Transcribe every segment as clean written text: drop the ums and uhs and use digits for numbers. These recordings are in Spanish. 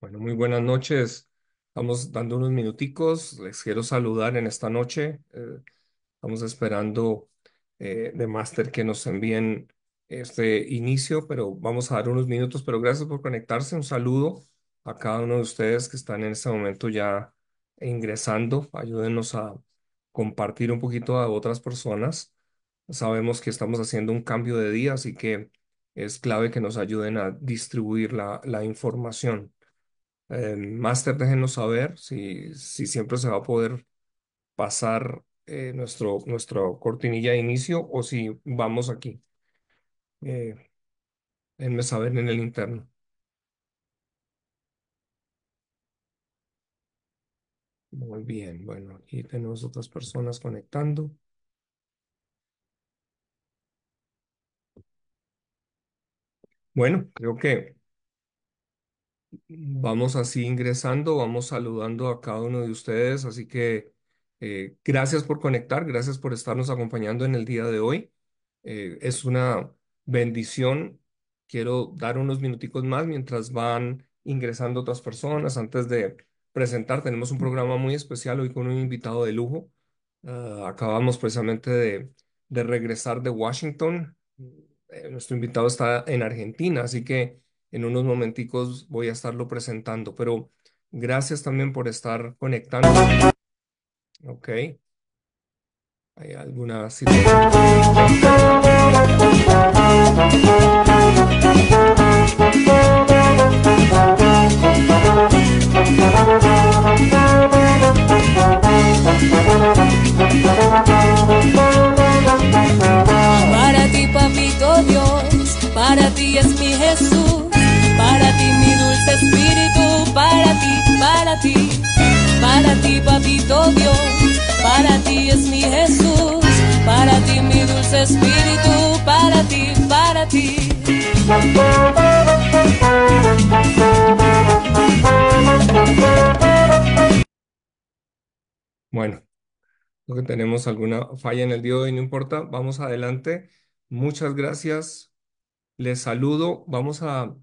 Bueno, muy buenas noches. Estamos dando unos minuticos. Les quiero saludar en esta noche. Estamos esperando de Máster que nos envíen este inicio, pero vamos a dar unos minutos. Pero gracias por conectarse. Un saludo a cada uno de ustedes que están en este momento ya ingresando. Ayúdenos a compartir un poquito a otras personas. Sabemos que estamos haciendo un cambio de día, así que es clave que nos ayuden a distribuir la información. Máster, déjenos saber si siempre se va a poder pasar nuestro cortinilla de inicio o si vamos aquí. Eh, Déjenme saber en el interno. Muy bien, bueno, aquí tenemos otras personas conectando. Bueno, creo que vamos así ingresando, vamos saludando a cada uno de ustedes, así que gracias por conectar, gracias por estarnos acompañando en el día de hoy. Es una bendición. Quiero dar unos minuticos más mientras van ingresando otras personas. Antes de presentar, tenemos un programa muy especial hoy con un invitado de lujo. Acabamos precisamente de regresar de Washington. Nuestro invitado está en Argentina, así que en unos momenticos voy a estarlo presentando, pero gracias también por estar conectando. Ok, hay alguna situación técnica. Para ti, papito Dios, para ti es mi Jesús, para ti mi dulce espíritu, para ti, papito Dios, para ti es mi Jesús, para ti mi dulce espíritu, para ti, para ti. Bueno, lo que tenemos alguna falla en el día de hoy, no importa, vamos adelante. Muchas gracias. Les saludo. Vamos a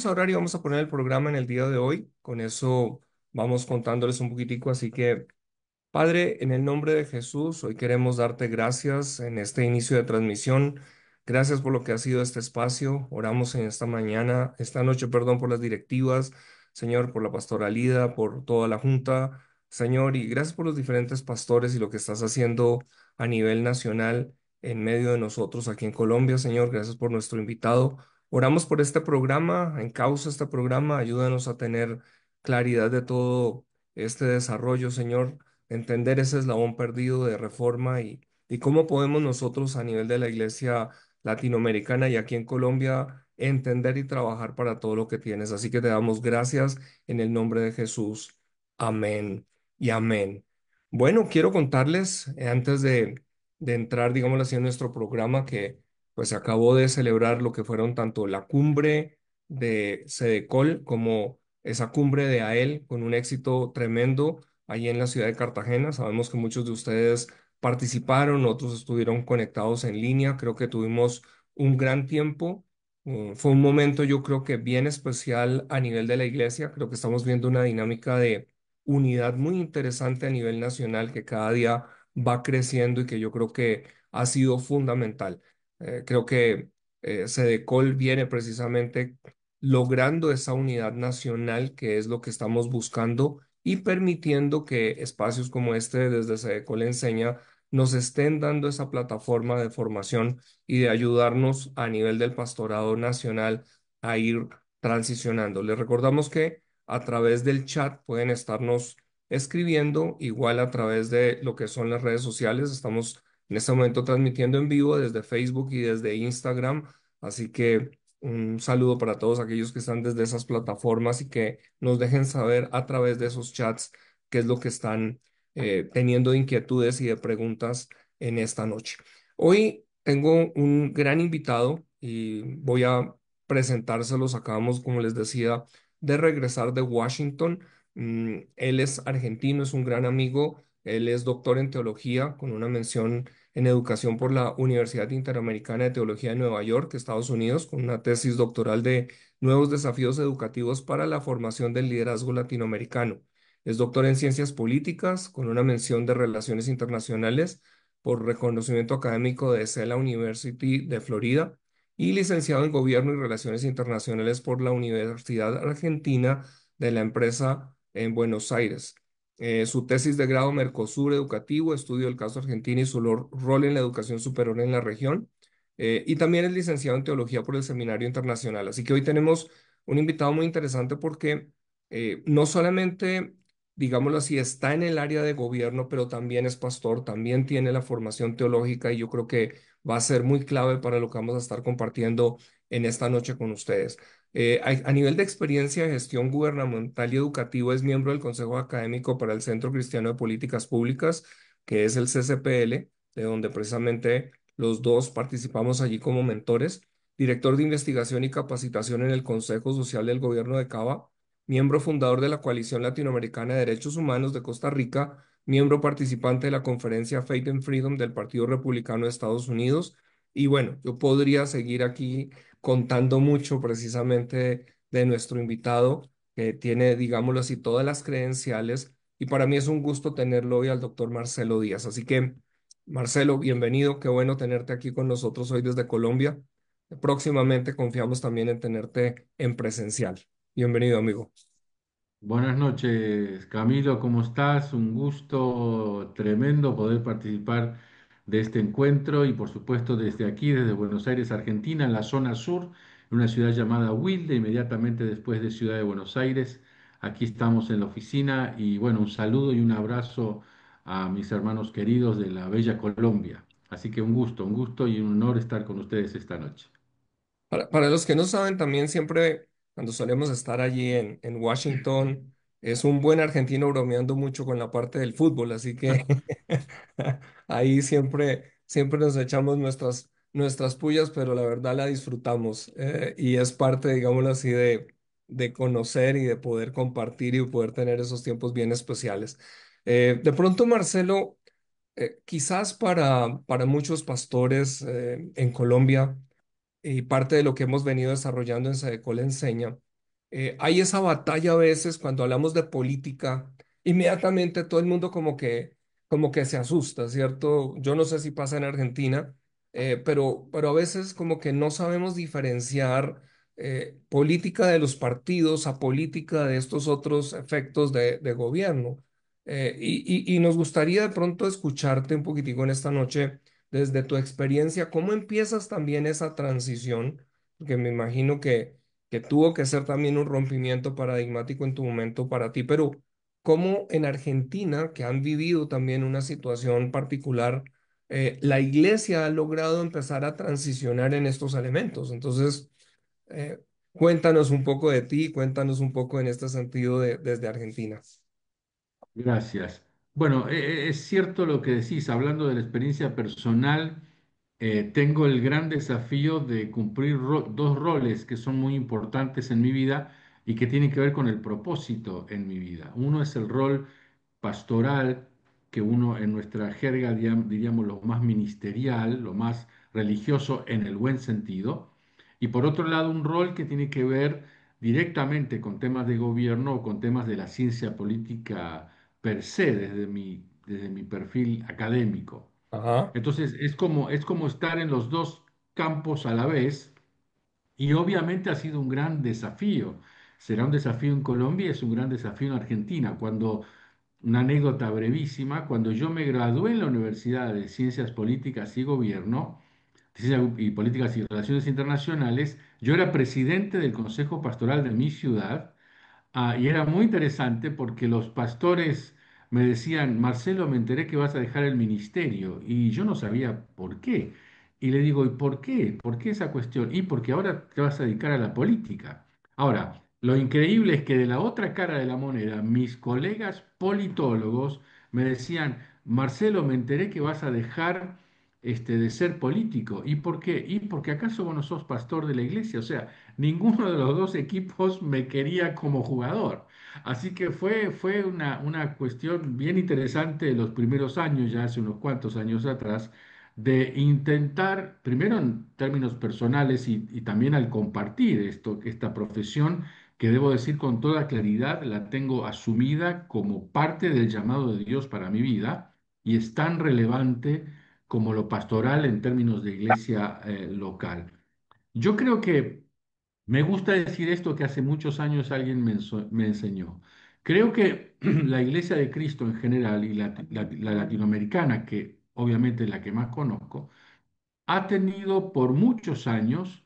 orar y vamos a poner el programa en el día de hoy. Con eso vamos contándoles un poquitico. Así que, Padre, en el nombre de Jesús, hoy queremos darte gracias en este inicio de transmisión. Gracias por lo que ha sido este espacio. Oramos en esta noche, perdón, por las directivas, Señor, por la pastoralidad, por toda la junta, Señor, y gracias por los diferentes pastores y lo que estás haciendo a nivel nacional en medio de nosotros aquí en Colombia, Señor. Gracias por nuestro invitado. Oramos por este programa, encausa este programa, ayúdanos a tener claridad de todo este desarrollo, Señor, entender ese eslabón perdido de reforma y cómo podemos nosotros a nivel de la iglesia latinoamericana y aquí en Colombia entender y trabajar para todo lo que tienes. Así que te damos gracias en el nombre de Jesús. Amén y amén. Bueno, quiero contarles antes de entrar, digámoslo así, en nuestro programa que pues se acabó de celebrar lo que fueron tanto la cumbre de Sedecol como esa cumbre de AEL con un éxito tremendo allí en la ciudad de Cartagena. Sabemos que muchos de ustedes participaron, otros estuvieron conectados en línea. Creo que tuvimos un gran tiempo. Fue un momento, yo creo que bien especial a nivel de la iglesia. Creo que estamos viendo una dinámica de unidad muy interesante a nivel nacional que cada día va creciendo y que yo creo que ha sido fundamental. Creo que Sedecol viene precisamente logrando esa unidad nacional que es lo que estamos buscando y permitiendo que espacios como este desde Sedecol Enseña nos estén dando esa plataforma de formación y de ayudarnos a nivel del pastorado nacional a ir transicionando. Les recordamos que a través del chat pueden estarnos escribiendo, igual a través de lo que son las redes sociales. Estamos en este momento transmitiendo en vivo desde Facebook y desde Instagram, así que un saludo para todos aquellos que están desde esas plataformas y que nos dejen saber a través de esos chats qué es lo que están teniendo de inquietudes y de preguntas en esta noche. Hoy tengo un gran invitado y voy a presentárselos. Acabamos, como les decía, de regresar de Washington. Él es argentino, es un gran amigo. Él es doctor en teología con una mención en educación por la Universidad Interamericana de Teología de Nueva York, Estados Unidos, con una tesis doctoral de nuevos desafíos educativos para la formación del liderazgo latinoamericano. Es doctor en ciencias políticas con una mención de relaciones internacionales por reconocimiento académico de Cela University de Florida y licenciado en Gobierno y Relaciones Internacionales por la Universidad Argentina de la Empresa en Buenos Aires. Su tesis de grado Mercosur Educativo, estudio del caso argentino y su rol en la educación superior en la región. Y también es licenciado en Teología por el Seminario Internacional. Así que hoy tenemos un invitado muy interesante porque no solamente, digámoslo así, está en el área de gobierno, pero también es pastor, también tiene la formación teológica y yo creo que va a ser muy clave para lo que vamos a estar compartiendo en esta noche con ustedes. A nivel de experiencia de gestión gubernamental y educativo, es miembro del Consejo Académico para el Centro Cristiano de Políticas Públicas, que es el CCPL, de donde precisamente los dos participamos allí como mentores, director de investigación y capacitación en el Consejo Social del Gobierno de Cava, miembro fundador de la Coalición Latinoamericana de Derechos Humanos de Costa Rica, miembro participante de la conferencia Faith and Freedom del Partido Republicano de Estados Unidos. Y bueno, yo podría seguir aquí contando mucho precisamente de nuestro invitado, que tiene, digámoslo así, todas las credenciales. Y para mí es un gusto tenerlo hoy al doctor Marcelo Díaz. Así que, Marcelo, bienvenido. Qué bueno tenerte aquí con nosotros hoy desde Colombia. Próximamente confiamos también en tenerte en presencial. Bienvenido, amigo. Buenas noches, Camilo, ¿cómo estás? Un gusto tremendo poder participar de este encuentro y por supuesto desde aquí, desde Buenos Aires, Argentina, en la zona sur, en una ciudad llamada Wilde, inmediatamente después de Ciudad de Buenos Aires. Aquí estamos en la oficina y bueno, un saludo y un abrazo a mis hermanos queridos de la bella Colombia. Así que un gusto y un honor estar con ustedes esta noche. Para los que no saben, también siempre cuando solemos estar allí en Washington, es un buen argentino bromeando mucho con la parte del fútbol, así que ahí siempre nos echamos nuestras pullas, pero la verdad la disfrutamos y es parte, digámoslo así, de conocer y de poder compartir y poder tener esos tiempos bien especiales. De pronto, Marcelo, quizás para muchos pastores en Colombia, y parte de lo que hemos venido desarrollando en Sadecol Enseña, hay esa batalla a veces cuando hablamos de política, inmediatamente todo el mundo como que se asusta, ¿cierto? Yo no sé si pasa en Argentina, pero a veces como que no sabemos diferenciar política de los partidos a política de estos otros efectos de gobierno. Y nos gustaría de pronto escucharte un poquitico en esta noche desde tu experiencia, ¿cómo empiezas también esa transición? Porque me imagino que tuvo que ser también un rompimiento paradigmático en tu momento para ti, pero ¿cómo en Argentina, que han vivido también una situación particular, la iglesia ha logrado empezar a transicionar en estos elementos? Entonces, eh, cuéntanos un poco de ti, cuéntanos un poco en este sentido desde Argentina. Gracias. Bueno, es cierto lo que decís, hablando de la experiencia personal, tengo el gran desafío de cumplir dos roles que son muy importantes en mi vida y que tienen que ver con el propósito en mi vida. Uno es el rol pastoral, que uno en nuestra jerga diríamos lo más ministerial, lo más religioso en el buen sentido, y por otro lado un rol que tiene que ver directamente con temas de gobierno o con temas de la ciencia política per se, desde mi perfil académico. Ajá. Entonces es como estar en los dos campos a la vez y obviamente ha sido un gran desafío. Será un desafío en Colombia y es un gran desafío en Argentina. Una anécdota brevísima, cuando yo me gradué en la Universidad de Ciencias Políticas y Gobierno, Ciencias y Políticas y Relaciones Internacionales, yo era presidente del Consejo Pastoral de mi ciudad. Y era muy interesante porque los pastores me decían, Marcelo, me enteré que vas a dejar el ministerio y yo no sabía por qué. Y le digo, ¿y por qué? ¿Por qué esa cuestión? Y porque ahora te vas a dedicar a la política. Ahora, lo increíble es que de la otra cara de la moneda, mis colegas politólogos me decían, Marcelo, me enteré que vas a dejar de ser político. ¿Y por qué? Y porque acaso vos no sos pastor de la iglesia. O sea, ninguno de los dos equipos me quería como jugador. Así que fue una cuestión bien interesante los primeros años, ya hace unos cuantos años atrás, de intentar, primero en términos personales y también al compartir esta profesión, que debo decir con toda claridad, la tengo asumida como parte del llamado de Dios para mi vida y es tan relevante como lo pastoral en términos de iglesia local. Yo creo que me gusta decir esto que hace muchos años alguien me enseñó. Creo que la Iglesia de Cristo en general y la latinoamericana, que obviamente es la que más conozco, ha tenido por muchos años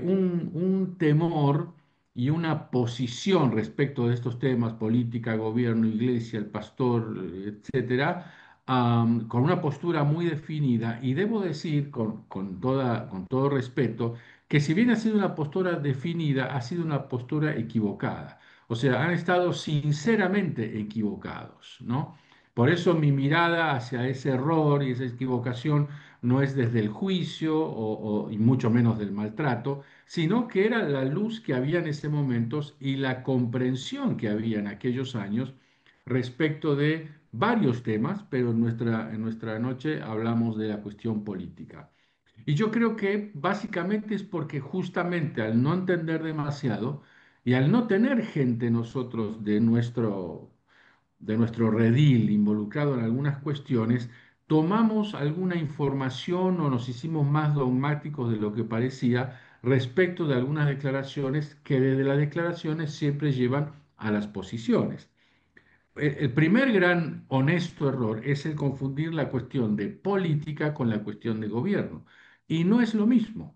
un temor y una posición respecto de estos temas, política, gobierno, iglesia, el pastor, etcétera, con una postura muy definida. Y debo decir, con todo respeto, que si bien ha sido una postura definida, ha sido una postura equivocada. O sea, han estado sinceramente equivocados, ¿no? Por eso mi mirada hacia ese error y esa equivocación no es desde el juicio y mucho menos del maltrato, sino que era la luz que había en ese momento y la comprensión que había en aquellos años respecto de varios temas, pero en nuestra noche hablamos de la cuestión política. Y yo creo que básicamente es porque justamente al no entender demasiado y al no tener gente nosotros de nuestro redil involucrado en algunas cuestiones, tomamos alguna información o nos hicimos más dogmáticos de lo que parecía respecto de algunas declaraciones que desde las declaraciones siempre llevan a las posiciones. El primer gran honesto error es el confundir la cuestión de política con la cuestión de gobierno. Y no es lo mismo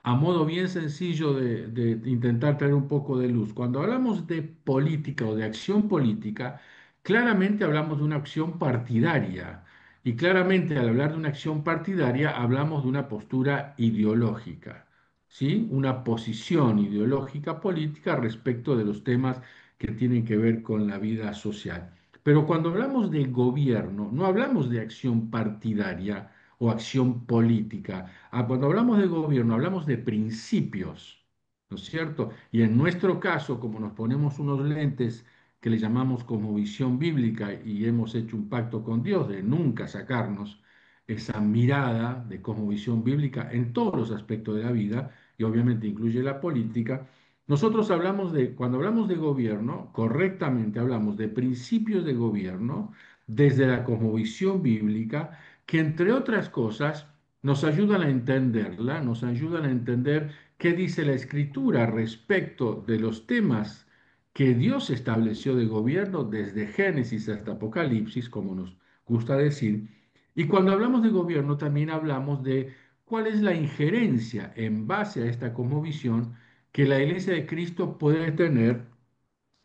a modo bien sencillo de intentar traer un poco de luz. Cuando hablamos de política o de acción política, claramente hablamos de una acción partidaria. Y claramente al hablar de una acción partidaria hablamos de una postura ideológica, ¿sí? Una posición ideológica política respecto de los temas que tienen que ver con la vida social. Pero cuando hablamos de gobierno, no hablamos de acción partidaria o acción política. Cuando hablamos de gobierno, hablamos de principios, ¿no es cierto? Y en nuestro caso, como nos ponemos unos lentes que le llamamos como visión bíblica y hemos hecho un pacto con Dios de nunca sacarnos esa mirada de cosmovisión bíblica en todos los aspectos de la vida, y obviamente incluye la política, nosotros hablamos cuando hablamos de gobierno, correctamente hablamos de principios de gobierno desde la cosmovisión bíblica, que entre otras cosas nos ayudan a entenderla, nos ayudan a entender qué dice la Escritura respecto de los temas que Dios estableció de gobierno desde Génesis hasta Apocalipsis, como nos gusta decir. Y cuando hablamos de gobierno también hablamos de cuál es la injerencia en base a esta cosmovisión que la Iglesia de Cristo puede tener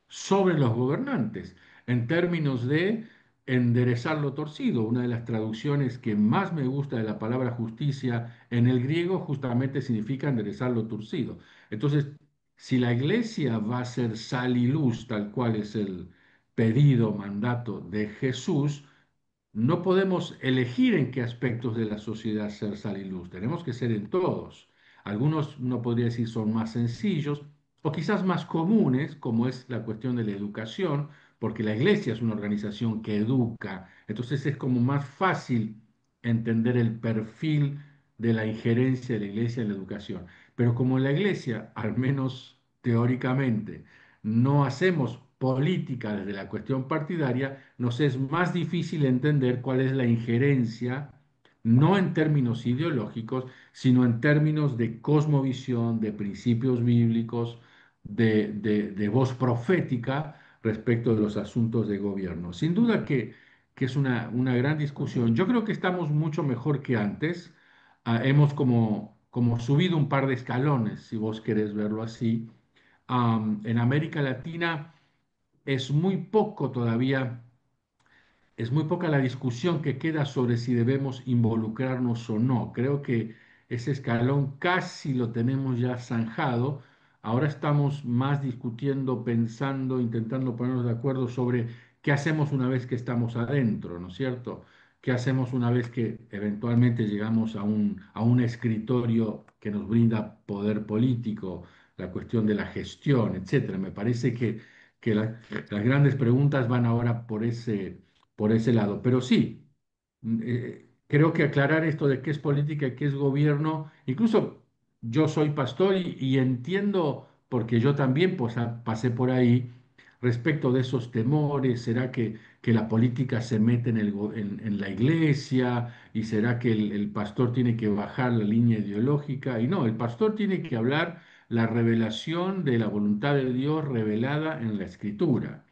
sobre los gobernantes, en términos de enderezar lo torcido. Una de las traducciones que más me gusta de la palabra justicia en el griego justamente significa enderezar lo torcido. Entonces, si la iglesia va a ser sal y luz, tal cual es el pedido, mandato de Jesús, no podemos elegir en qué aspectos de la sociedad ser sal y luz, tenemos que ser en todos. Algunos, no podría decir, son más sencillos o quizás más comunes, como es la cuestión de la educación, porque la iglesia es una organización que educa, entonces es como más fácil entender el perfil de la injerencia de la iglesia en la educación. Pero como en la iglesia, al menos teóricamente, no hacemos política desde la cuestión partidaria, nos es más difícil entender cuál es la injerencia, no en términos ideológicos, sino en términos de cosmovisión, de principios bíblicos, de voz profética respecto de los asuntos de gobierno. Sin duda que es una gran discusión. Yo creo que estamos mucho mejor que antes. Hemos como subido un par de escalones, si vos querés verlo así. En América Latina es muy poco todavía, es muy poca la discusión que queda sobre si debemos involucrarnos o no. Creo que ese escalón casi lo tenemos ya zanjado. Ahora estamos más discutiendo, pensando, intentando ponernos de acuerdo sobre qué hacemos una vez que estamos adentro, ¿no es cierto? ¿Qué hacemos una vez que eventualmente llegamos a un escritorio que nos brinda poder político, la cuestión de la gestión, etcétera? Me parece que las grandes preguntas van ahora por ese lado. Pero sí, creo que aclarar esto de qué es política y qué es gobierno, incluso yo soy pastor y entiendo, porque yo también pues, pasé por ahí, respecto de esos temores, ¿será que la política se mete en la iglesia? ¿Y será que el pastor tiene que bajar la línea ideológica? Y no, el pastor tiene que hablar la revelación de la voluntad de Dios revelada en la Escritura.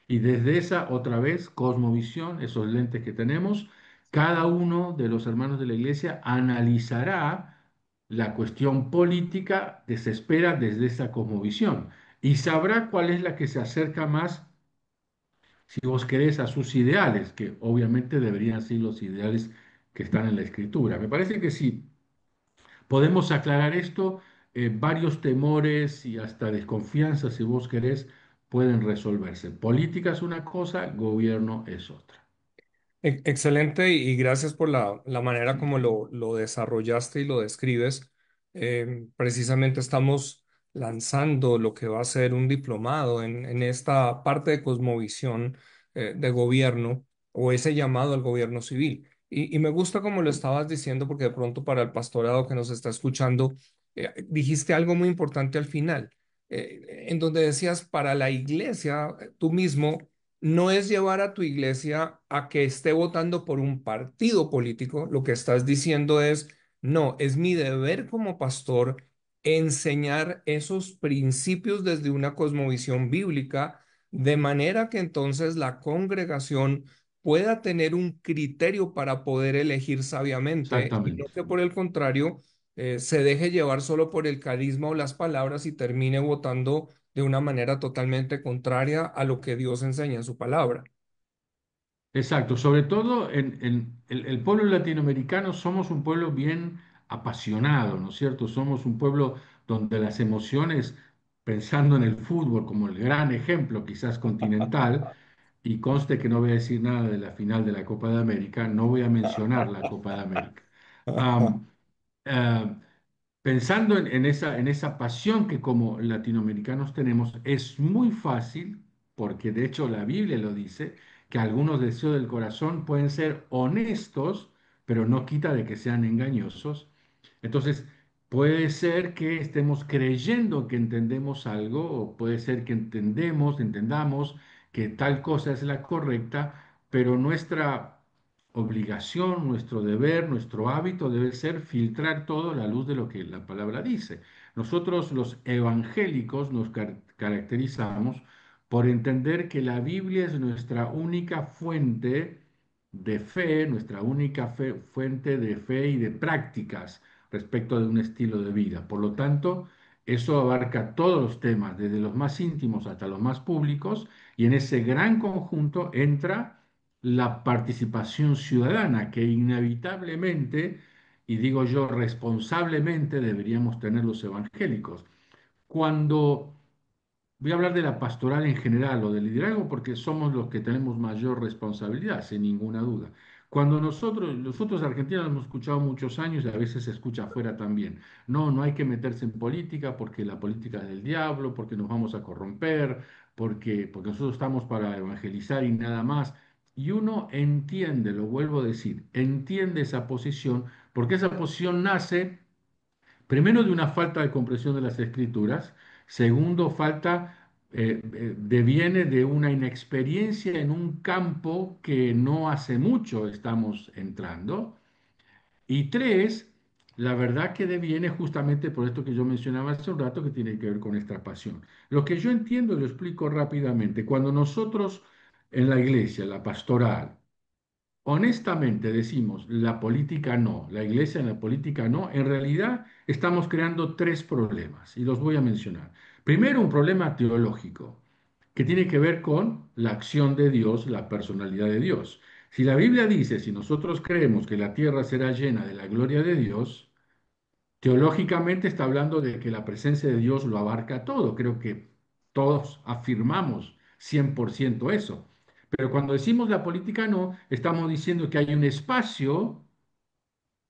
Y desde esa otra vez cosmovisión, esos lentes que tenemos, cada uno de los hermanos de la iglesia analizará la cuestión política, desespera desde esa cosmovisión y sabrá cuál es la que se acerca más, si vos querés, a sus ideales, que obviamente deberían ser los ideales que están en la escritura. Me parece que sí, podemos aclarar esto, varios temores y hasta desconfianza, si vos querés, pueden resolverse. Política es una cosa, gobierno es otra. Excelente y gracias por la manera como lo desarrollaste y lo describes. Precisamente estamos lanzando lo que va a ser un diplomado en esta parte de cosmovisión de gobierno o ese llamado al gobierno civil. Y me gusta como lo estabas diciendo porque de pronto para el pastorado que nos está escuchando, dijiste algo muy importante al final, en donde decías para la iglesia, tú mismo no es llevar a tu iglesia a que esté votando por un partido político. Lo que estás diciendo es, no, es mi deber como pastor enseñar esos principios desde una cosmovisión bíblica, de manera que entonces la congregación pueda tener un criterio para poder elegir sabiamente y no Exactamente. que por el contrario se deje llevar solo por el carisma o las palabras y termine votando de una manera totalmente contraria a lo que Dios enseña en su palabra. Exacto. Sobre todo en el pueblo latinoamericano somos un pueblo bien apasionado, ¿no es cierto? Somos un pueblo donde las emociones, pensando en el fútbol como el gran ejemplo, quizás continental, y conste que no voy a decir nada de la final de la Copa de América, no voy a mencionar la Copa de América. Am, ah, Pensando en esa pasión que como latinoamericanos tenemos, es muy fácil, porque de hecho la Biblia lo dice, que algunos deseos del corazón pueden ser honestos, pero no quita de que sean engañosos. Entonces, puede ser que estemos creyendo que entendemos algo, o puede ser que entendamos que tal cosa es la correcta, pero nuestra obligación, nuestro deber, nuestro hábito debe ser filtrar todo a la luz de lo que la palabra dice. Nosotros los evangélicos nos caracterizamos por entender que la Biblia es nuestra única fuente de fe, nuestra única fuente de fe y de prácticas respecto de un estilo de vida. Por lo tanto, eso abarca todos los temas, desde los más íntimos hasta los más públicos, y en ese gran conjunto entra la participación ciudadana que inevitablemente, y digo yo responsablemente, deberíamos tener los evangélicos. Cuando voy a hablar de la pastoral en general o del liderazgo porque somos los que tenemos mayor responsabilidad, sin ninguna duda. Cuando nosotros argentinos hemos escuchado muchos años y a veces se escucha afuera también, no, no hay que meterse en política porque la política es del diablo, porque nos vamos a corromper, porque nosotros estamos para evangelizar y nada más. Y uno entiende, lo vuelvo a decir, entiende esa posición porque esa posición nace primero de una falta de comprensión de las escrituras, segundo, deviene de una inexperiencia en un campo que no hace mucho estamos entrando, y tres, la verdad que deviene justamente por esto que yo mencionaba hace un rato que tiene que ver con esta pasión. Lo que yo entiendo y lo explico rápidamente, cuando nosotros en la iglesia, la pastoral, honestamente decimos, la política no, la iglesia en la política no, en realidad estamos creando tres problemas y los voy a mencionar. Primero, un problema teológico que tiene que ver con la acción de Dios, la personalidad de Dios. Si la Biblia dice, si nosotros creemos que la tierra será llena de la gloria de Dios, teológicamente está hablando de que la presencia de Dios lo abarca todo. Creo que todos afirmamos 100% eso. Pero cuando decimos la política no, estamos diciendo que hay un espacio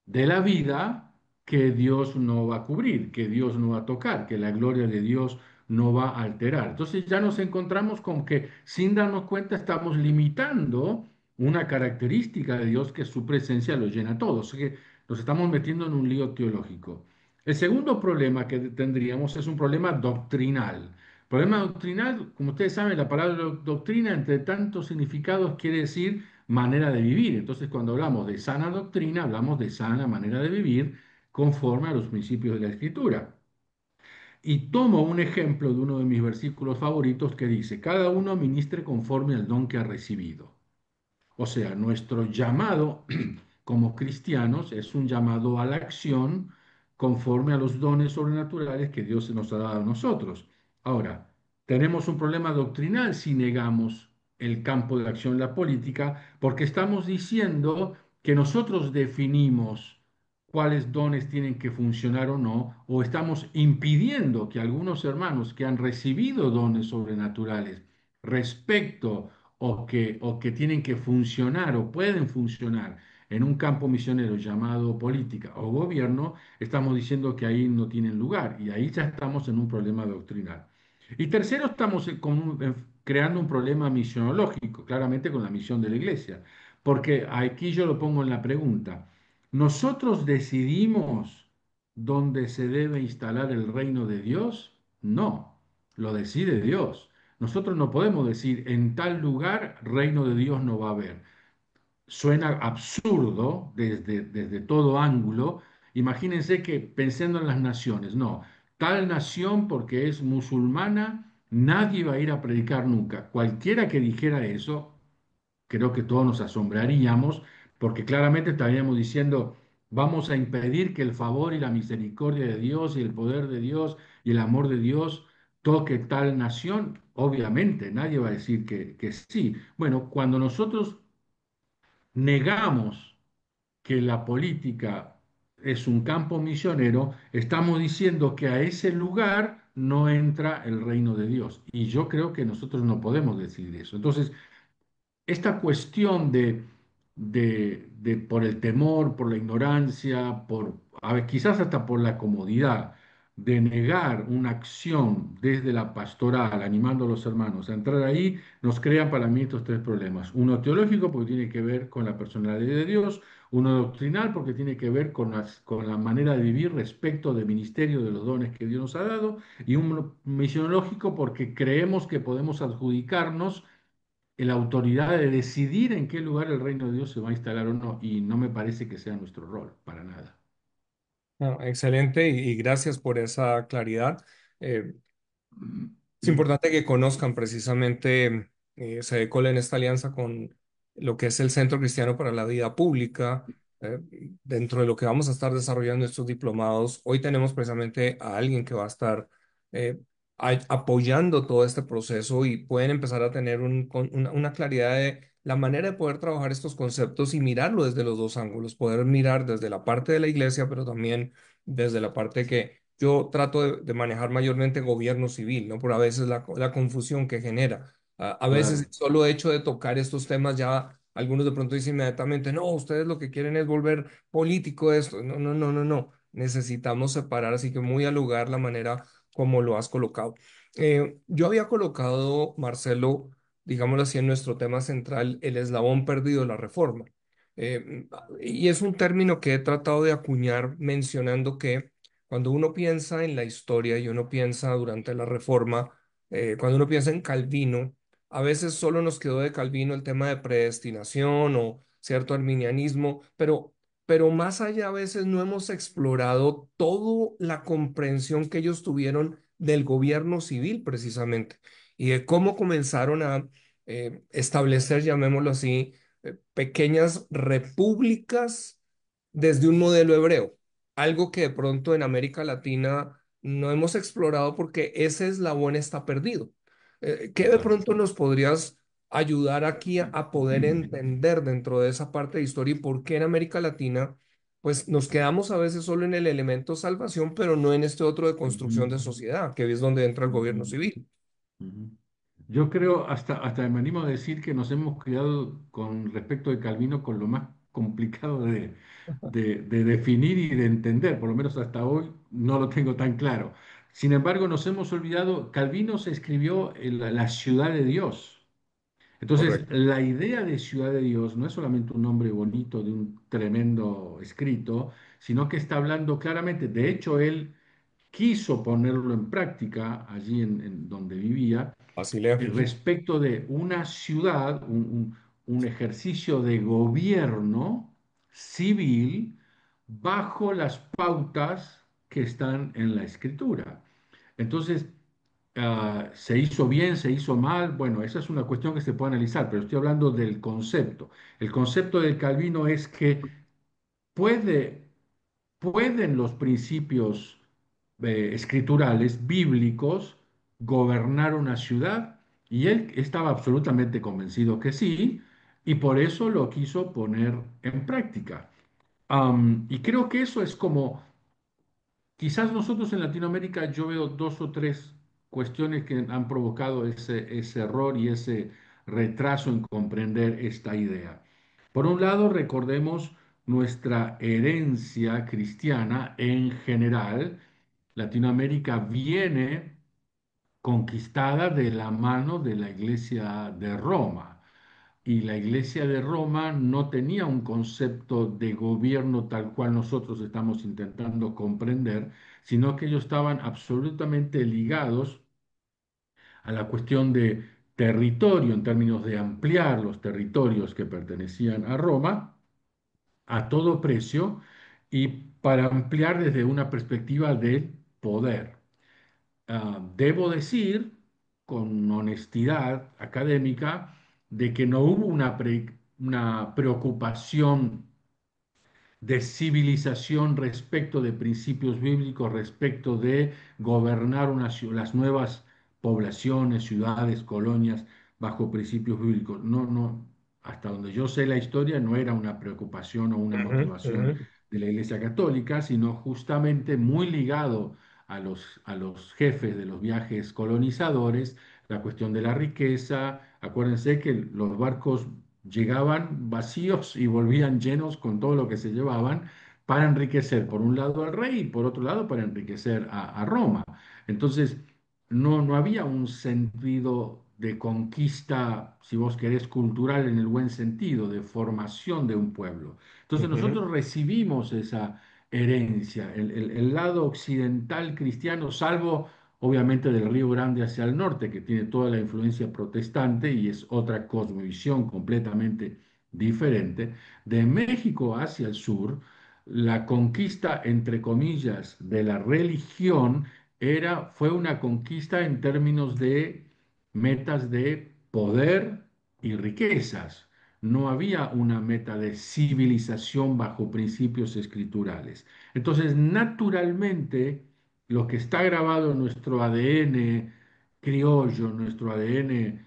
de la vida que Dios no va a cubrir, que Dios no va a tocar, que la gloria de Dios no va a alterar. Entonces ya nos encontramos con que sin darnos cuenta estamos limitando una característica de Dios que su presencia lo llena todo. O sea que nos estamos metiendo en un lío teológico. El segundo problema que tendríamos es un problema doctrinal. Problema doctrinal, como ustedes saben, la palabra doctrina, entre tantos significados, quiere decir manera de vivir. Entonces, cuando hablamos de sana doctrina, hablamos de sana manera de vivir conforme a los principios de la Escritura. Y tomo un ejemplo de uno de mis versículos favoritos que dice, cada uno ministre conforme al don que ha recibido. O sea, nuestro llamado como cristianos es un llamado a la acción conforme a los dones sobrenaturales que Dios nos ha dado a nosotros. Ahora, tenemos un problema doctrinal si negamos el campo de acción en la política, porque estamos diciendo que nosotros definimos cuáles dones tienen que funcionar o no, o estamos impidiendo que algunos hermanos que han recibido dones sobrenaturales respecto o que tienen que funcionar o pueden funcionar en un campo misionero llamado política o gobierno, estamos diciendo que ahí no tienen lugar y ahí ya estamos en un problema doctrinal. Y tercero, estamos creando un problema misionológico, claramente con la misión de la iglesia, porque aquí yo lo pongo en la pregunta. ¿Nosotros decidimos dónde se debe instalar el reino de Dios? No, lo decide Dios. Nosotros no podemos decir en tal lugar reino de Dios no va a haber. Suena absurdo desde todo ángulo. Imagínense que pensando en las naciones, no, tal nación porque es musulmana, nadie va a ir a predicar nunca. Cualquiera que dijera eso, creo que todos nos asombraríamos, porque claramente estaríamos diciendo, vamos a impedir que el favor y la misericordia de Dios y el poder de Dios y el amor de Dios toque tal nación. Obviamente, nadie va a decir que sí. Bueno, cuando nosotros negamos que la política es un campo misionero, estamos diciendo que a ese lugar no entra el reino de Dios. Y yo creo que nosotros no podemos decir eso. Entonces, esta cuestión de por el temor, por la ignorancia, a ver, quizás hasta por la comodidad, de negar una acción desde la pastoral, animando a los hermanos a entrar ahí, nos crean para mí estos tres problemas. Uno teológico, porque tiene que ver con la personalidad de Dios; uno doctrinal, porque tiene que ver con la manera de vivir respecto del ministerio de los dones que Dios nos ha dado; y uno misionológico, porque creemos que podemos adjudicarnos la autoridad de decidir en qué lugar el reino de Dios se va a instalar o no, y no me parece que sea nuestro rol, para nada. No, excelente y gracias por esa claridad. Eh, Es importante que conozcan precisamente, SEDECOL en esta alianza con lo que es el Centro Cristiano para la Vida Pública. eh, Dentro de lo que vamos a estar desarrollando estos diplomados, hoy tenemos precisamente a alguien que va a estar eh, apoyando todo este proceso y pueden empezar a tener una claridad de la manera de poder trabajar estos conceptos y mirarlo desde los dos ángulos, poder mirar desde la parte de la iglesia, pero también desde la parte que yo trato de manejar mayormente gobierno civil, ¿no? Por a veces la confusión que genera. A veces el Claro. solo hecho de tocar estos temas ya algunos de pronto dicen inmediatamente, no, ustedes lo que quieren es volver político esto. No, no, no, no, no. Necesitamos separar, así que muy al lugar la manera como lo has colocado. Yo había colocado, Marcelo, digámoslo así, en nuestro tema central, el eslabón perdido de la reforma. Y es un término que he tratado de acuñar mencionando que cuando uno piensa en la historia y uno piensa durante la Reforma, cuando uno piensa en Calvino, a veces solo nos quedó de Calvino el tema de predestinación o cierto arminianismo, pero más allá a veces no hemos explorado toda la comprensión que ellos tuvieron del gobierno civil precisamente y de cómo comenzaron a establecer, llamémoslo así, pequeñas repúblicas desde un modelo hebreo, algo que de pronto en América Latina no hemos explorado porque ese eslabón está perdido. ¿Qué de Total. pronto nos podrías ayudar aquí a poder entender dentro de esa parte de historia y por qué en América Latina, pues nos quedamos a veces solo en el elemento salvación, pero no en este otro de construcción de sociedad, que es donde entra el gobierno civil? Ujú. Yo creo, hasta me animo a decir que nos hemos quedado con respecto de Calvino con lo más complicado de definir y de entender, por lo menos hasta hoy no lo tengo tan claro. Sin embargo, nos hemos olvidado, Calvino se escribió en la ciudad de Dios. Entonces, correcto. la idea de Ciudad de Dios no es solamente un nombre bonito de un tremendo escrito, sino que está hablando claramente, de hecho, él quiso ponerlo en práctica allí en donde vivía, Basilea. respecto de una ciudad, un ejercicio de gobierno civil bajo las pautas que están en la escritura. Entonces, ¿se hizo bien, se hizo mal? Bueno, esa es una cuestión que se puede analizar, pero estoy hablando del concepto. El concepto del Calvino es que puede, pueden los principios escriturales, bíblicos, gobernar una ciudad, y él estaba absolutamente convencido que sí, y por eso lo quiso poner en práctica. Y creo que eso es como, quizás nosotros en Latinoamérica yo veo dos o tres cuestiones que han provocado ese error y ese retraso en comprender esta idea. Por un lado, recordemos nuestra herencia cristiana en general. Latinoamérica viene conquistada de la mano de la Iglesia de Roma. Y la Iglesia de Roma no tenía un concepto de gobierno tal cual nosotros estamos intentando comprender, sino que ellos estaban absolutamente ligados a la cuestión de territorio en términos de ampliar los territorios que pertenecían a Roma a todo precio y para ampliar desde una perspectiva de poder. Debo decir con honestidad académica de que no hubo una preocupación de civilización respecto de principios bíblicos, respecto de gobernar las nuevas poblaciones, ciudades, colonias bajo principios bíblicos. No, no, hasta donde yo sé la historia, no era una preocupación o una Ujú, motivación ujú, de la Iglesia Católica, sino justamente muy ligado a los jefes de los viajes colonizadores, la cuestión de la riqueza. Acuérdense que los barcos llegaban vacíos y volvían llenos con todo lo que se llevaban para enriquecer por un lado al rey y por otro lado para enriquecer a Roma. Entonces, no había un sentido de conquista, si vos querés, cultural en el buen sentido, de formación de un pueblo. Entonces ujú, nosotros recibimos esa herencia, el lado occidental cristiano, salvo obviamente del Río Grande hacia el norte, que tiene toda la influencia protestante y es otra cosmovisión completamente diferente. De México hacia el sur, la conquista, entre comillas, de la religión fue una conquista en términos de metas de poder y riquezas. No había una meta de civilización bajo principios escriturales. Entonces, naturalmente, lo que está grabado en nuestro ADN criollo, nuestro ADN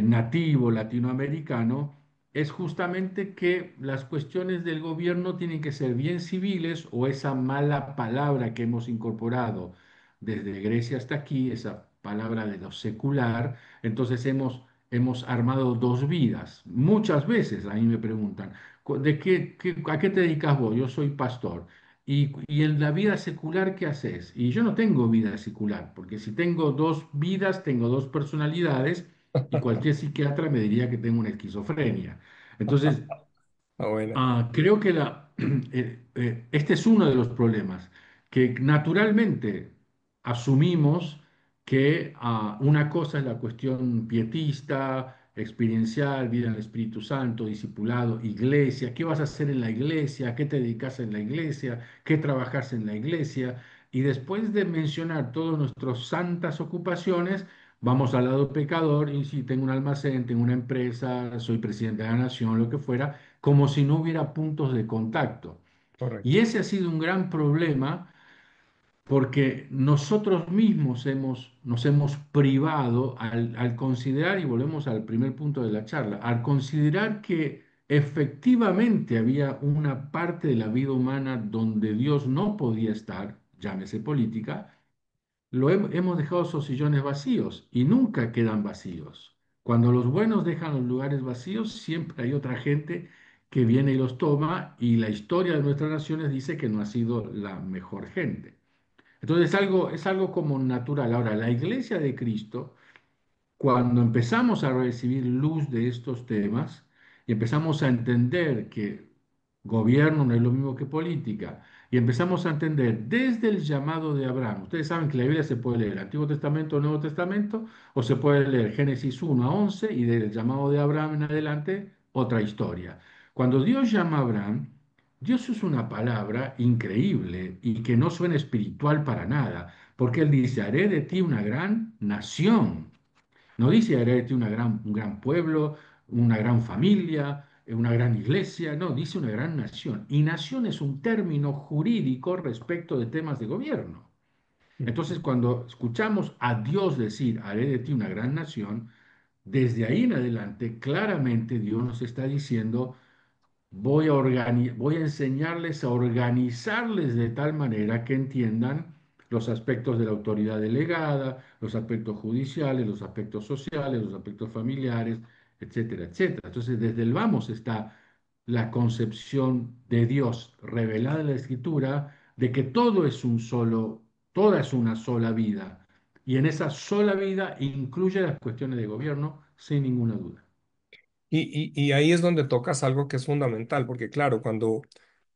nativo latinoamericano, es justamente que las cuestiones del gobierno tienen que ser bien civiles o esa mala palabra que hemos incorporado desde Grecia hasta aquí, esa palabra de lo secular, entonces hemos armado dos vidas. Muchas veces a mí me preguntan, ¿a qué te dedicas vos? Yo soy pastor. Y en la vida secular, ¿qué haces? Y yo no tengo vida secular, porque si tengo dos vidas, tengo dos personalidades, y cualquier psiquiatra me diría que tengo una esquizofrenia. Entonces, ah, buena. creo que este es uno de los problemas, que naturalmente asumimos que una cosa es la cuestión pietista, experiencial, vida en el Espíritu Santo, discipulado, iglesia, qué vas a hacer en la iglesia, qué te dedicas en la iglesia, qué trabajas en la iglesia, y después de mencionar todas nuestras santas ocupaciones, vamos al lado pecador, y si tengo un almacén, tengo una empresa, soy presidente de la nación, lo que fuera, como si no hubiera puntos de contacto. Correcto. Y ese ha sido un gran problema porque nosotros mismos nos hemos privado al considerar, y volvemos al primer punto de la charla, al considerar que efectivamente había una parte de la vida humana donde Dios no podía estar, llámese política, hemos dejado esos sillones vacíos y nunca quedan vacíos. Cuando los buenos dejan los lugares vacíos, siempre hay otra gente que viene y los toma, y la historia de nuestras naciones dice que no ha sido la mejor gente. Entonces es algo como natural. Ahora, la iglesia de Cristo Cuando empezamos a recibir luz de estos temas y empezamos a entender que gobierno no es lo mismo que política, y empezamos a entender desde el llamado de Abraham, ustedes saben que la Biblia se puede leer Antiguo Testamento o Nuevo Testamento, o se puede leer Génesis 1 a 11 y del llamado de Abraham en adelante otra historia. Cuando Dios llama a Abraham, Dios usa una palabra increíble y que no suena espiritual para nada, porque Él dice, haré de ti una gran nación. No dice haré de ti un gran pueblo, una gran familia, una gran iglesia, no, dice una gran nación. Y nación es un término jurídico respecto de temas de gobierno. Entonces, cuando escuchamos a Dios decir, haré de ti una gran nación, desde ahí en adelante, claramente Dios nos está diciendo, voy a enseñarles a organizarles de tal manera que entiendan los aspectos de la autoridad delegada, los aspectos judiciales, los aspectos sociales, los aspectos familiares, etcétera, etcétera. Entonces, desde el vamos está la concepción de Dios revelada en la Escritura de que todo es un solo, toda es una sola vida. Y en esa sola vida incluye las cuestiones de gobierno, sin ninguna duda. Y ahí es donde tocas algo que es fundamental, porque claro, cuando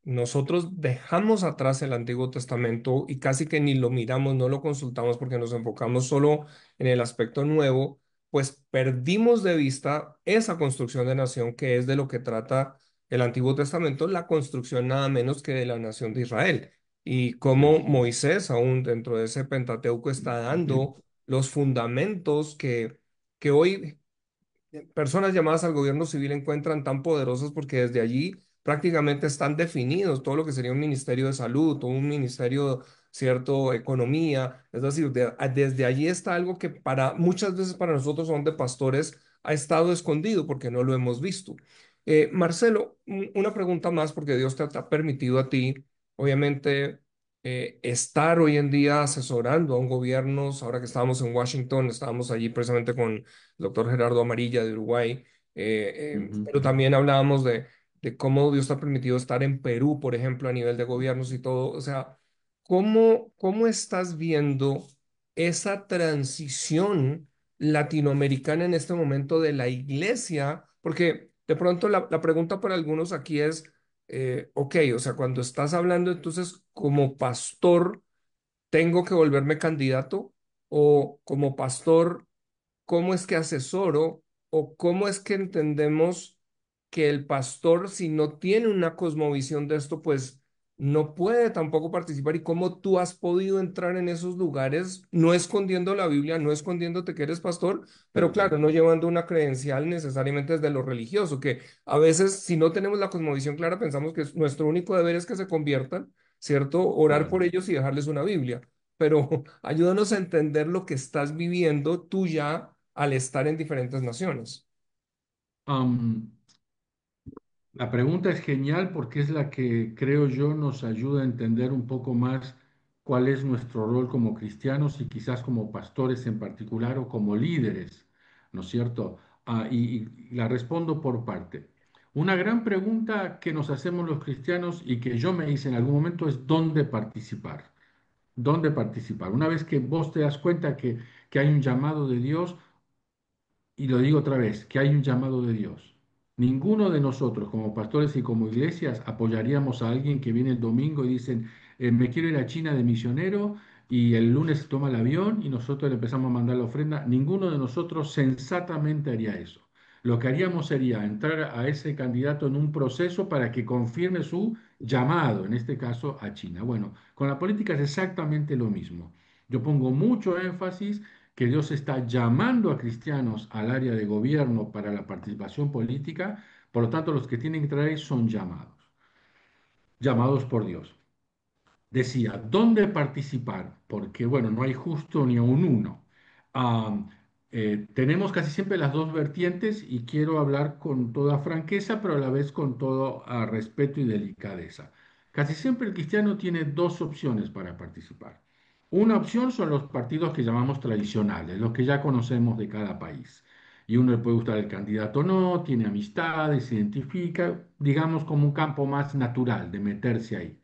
nosotros dejamos atrás el Antiguo Testamento y casi que ni lo miramos, no lo consultamos porque nos enfocamos solo en el aspecto nuevo, pues perdimos de vista esa construcción de nación que es de lo que trata el Antiguo Testamento, la construcción nada menos que de la nación de Israel. Y cómo Así es. Moisés, aún dentro de ese Pentateuco, está dando los fundamentos que hoy personas llamadas al gobierno civil encuentran tan poderosas porque desde allí prácticamente están definidos todo lo que sería un ministerio de salud, todo un ministerio, cierto, economía, es decir, desde allí está algo que para muchas veces para nosotros son de pastores ha estado escondido porque no lo hemos visto. Marcelo, una pregunta más porque Dios te ha permitido a ti, obviamente, estar hoy en día asesorando a un gobierno, ahora que estábamos en Washington, estábamos allí precisamente con doctor Gerardo Amarilla de Uruguay, Ujú. pero también hablábamos de cómo Dios te ha permitido estar en Perú, por ejemplo, a nivel de gobiernos y todo. O sea, ¿cómo estás viendo esa transición latinoamericana en este momento de la iglesia? Porque de pronto la pregunta para algunos aquí es, ok, o sea, cuando estás hablando entonces como pastor, ¿tengo que volverme candidato? O como pastor, ¿cómo es que asesoro o cómo es que entendemos que el pastor, si no tiene una cosmovisión de esto, pues no puede tampoco participar? ¿Y cómo tú has podido entrar en esos lugares, no escondiendo la Biblia, no escondiéndote que eres pastor, pero claro, Perfecto. no llevando una credencial necesariamente desde lo religioso, que a veces si no tenemos la cosmovisión clara, pensamos que nuestro único deber es que se conviertan, ¿cierto? Orar por Claro. ellos y dejarles una Biblia. Pero ayúdanos a entender lo que estás viviendo tú ya al estar en diferentes naciones. Am, la pregunta es genial porque es la que creo yo nos ayuda a entender un poco más cuál es nuestro rol como cristianos y quizás como pastores en particular o como líderes, ¿no es cierto? Y la respondo por parte. Una gran pregunta que nos hacemos los cristianos y que yo me hice en algún momento es ¿dónde participar? ¿Dónde participar? Una vez que vos te das cuenta que hay un llamado de Dios, y lo digo otra vez, que hay un llamado de Dios. Ninguno de nosotros como pastores y como iglesias apoyaríamos a alguien que viene el domingo y dicen, me quiero ir a China de misionero y el lunes toma el avión y nosotros le empezamos a mandar la ofrenda. Ninguno de nosotros sensatamente haría eso. Lo que haríamos sería entrar a ese candidato en un proceso para que confirme su llamado, en este caso a China. Bueno, con la política es exactamente lo mismo. Yo pongo mucho énfasis que Dios está llamando a cristianos al área de gobierno para la participación política, por lo tanto los que tienen que traer son llamados, llamados por Dios. Decía, ¿dónde participar? Porque, bueno, no hay justo ni a un uno. Am, tenemos casi siempre las dos vertientes y quiero hablar con toda franqueza, pero a la vez con todo respeto y delicadeza. Casi siempre el cristiano tiene dos opciones para participar. Una opción son los partidos que llamamos tradicionales, los que ya conocemos de cada país. Y uno le puede gustar el candidato o no, tiene amistades, se identifica, digamos, como un campo más natural de meterse ahí.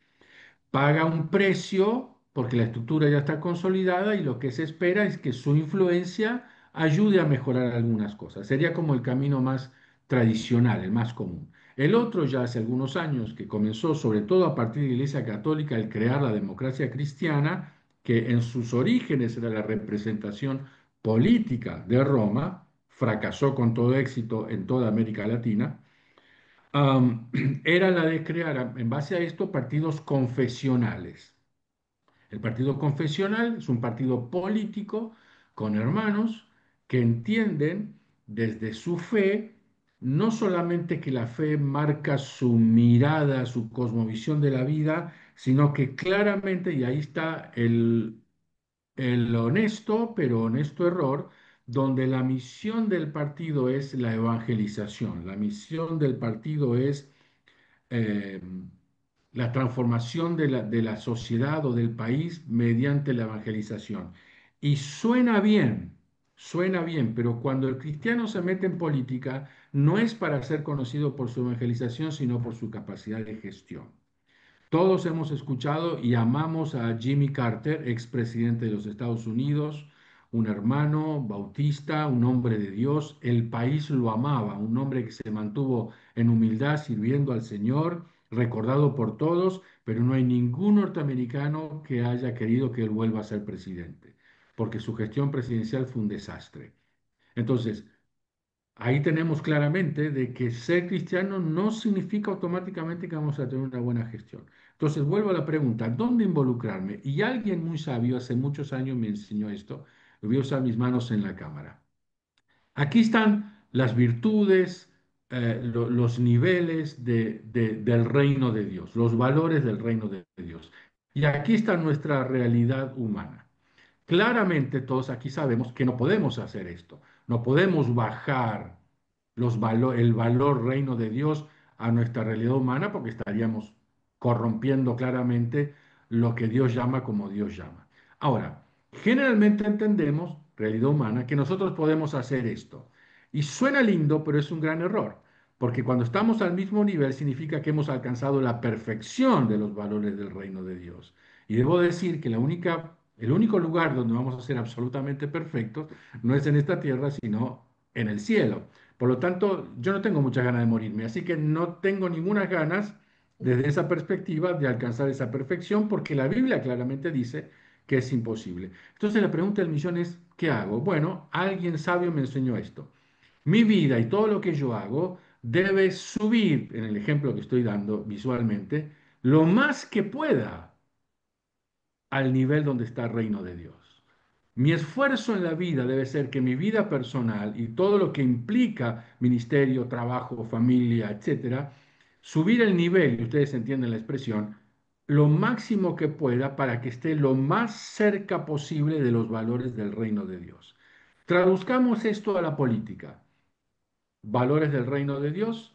Paga un precio porque la estructura ya está consolidada y lo que se espera es que su influencia ayude a mejorar algunas cosas. Sería como el camino más tradicional, el más común. El otro ya hace algunos años que comenzó, sobre todo a partir de la Iglesia Católica, el crear la democracia cristiana, que en sus orígenes era la representación política de Roma, fracasó con todo éxito en toda América Latina, era la de crear, en base a esto, partidos confesionales. El partido confesional es un partido político con hermanos que entienden desde su fe, no solamente que la fe marca su mirada, su cosmovisión de la vida, sino que claramente, y ahí está el honesto, pero honesto error, donde la misión del partido es la evangelización, la misión del partido es eh, la transformación de la sociedad o del país mediante la evangelización. Y suena bien, pero cuando el cristiano se mete en política, no es para ser conocido por su evangelización, sino por su capacidad de gestión. Todos hemos escuchado y amamos a Jimmy Carter, expresidente de los Estados Unidos, un hermano bautista, un hombre de Dios. El país lo amaba, un hombre que se mantuvo en humildad sirviendo al Señor, recordado por todos, pero no hay ningún norteamericano que haya querido que él vuelva a ser presidente, porque su gestión presidencial fue un desastre. Entonces, ahí tenemos claramente de que ser cristiano no significa automáticamente que vamos a tener una buena gestión. Entonces, vuelvo a la pregunta, ¿dónde involucrarme? Y alguien muy sabio hace muchos años me enseñó esto. Voy a usar mis manos en la cámara. Aquí están las virtudes, los niveles del reino de Dios, los valores del reino de Dios. Y aquí está nuestra realidad humana. Claramente todos aquí sabemos que no podemos hacer esto. No podemos bajar el valor reino de Dios a nuestra realidad humana porque estaríamos corrompiendo claramente lo que Dios llama como Dios llama. Ahora, generalmente entendemos, realidad humana, que nosotros podemos hacer esto. Y suena lindo, pero es un gran error, porque cuando estamos al mismo nivel significa que hemos alcanzado la perfección de los valores del reino de Dios. Y debo decir que el único lugar donde vamos a ser absolutamente perfectos no es en esta tierra, sino en el cielo. Por lo tanto, yo no tengo muchas ganas de morirme, así que no tengo ninguna ganas desde esa perspectiva de alcanzar esa perfección, porque la Biblia claramente dice que es imposible. Entonces la pregunta del millón es, ¿qué hago? Bueno, alguien sabio me enseñó esto. Mi vida y todo lo que yo hago debe subir, en el ejemplo que estoy dando visualmente, lo más que pueda al nivel donde está el reino de Dios. Mi esfuerzo en la vida debe ser que mi vida personal y todo lo que implica ministerio, trabajo, familia, etcétera, subir el nivel, y ustedes entienden la expresión, lo máximo que pueda para que esté lo más cerca posible de los valores del reino de Dios. Traduzcamos esto a la política. Valores del reino de Dios,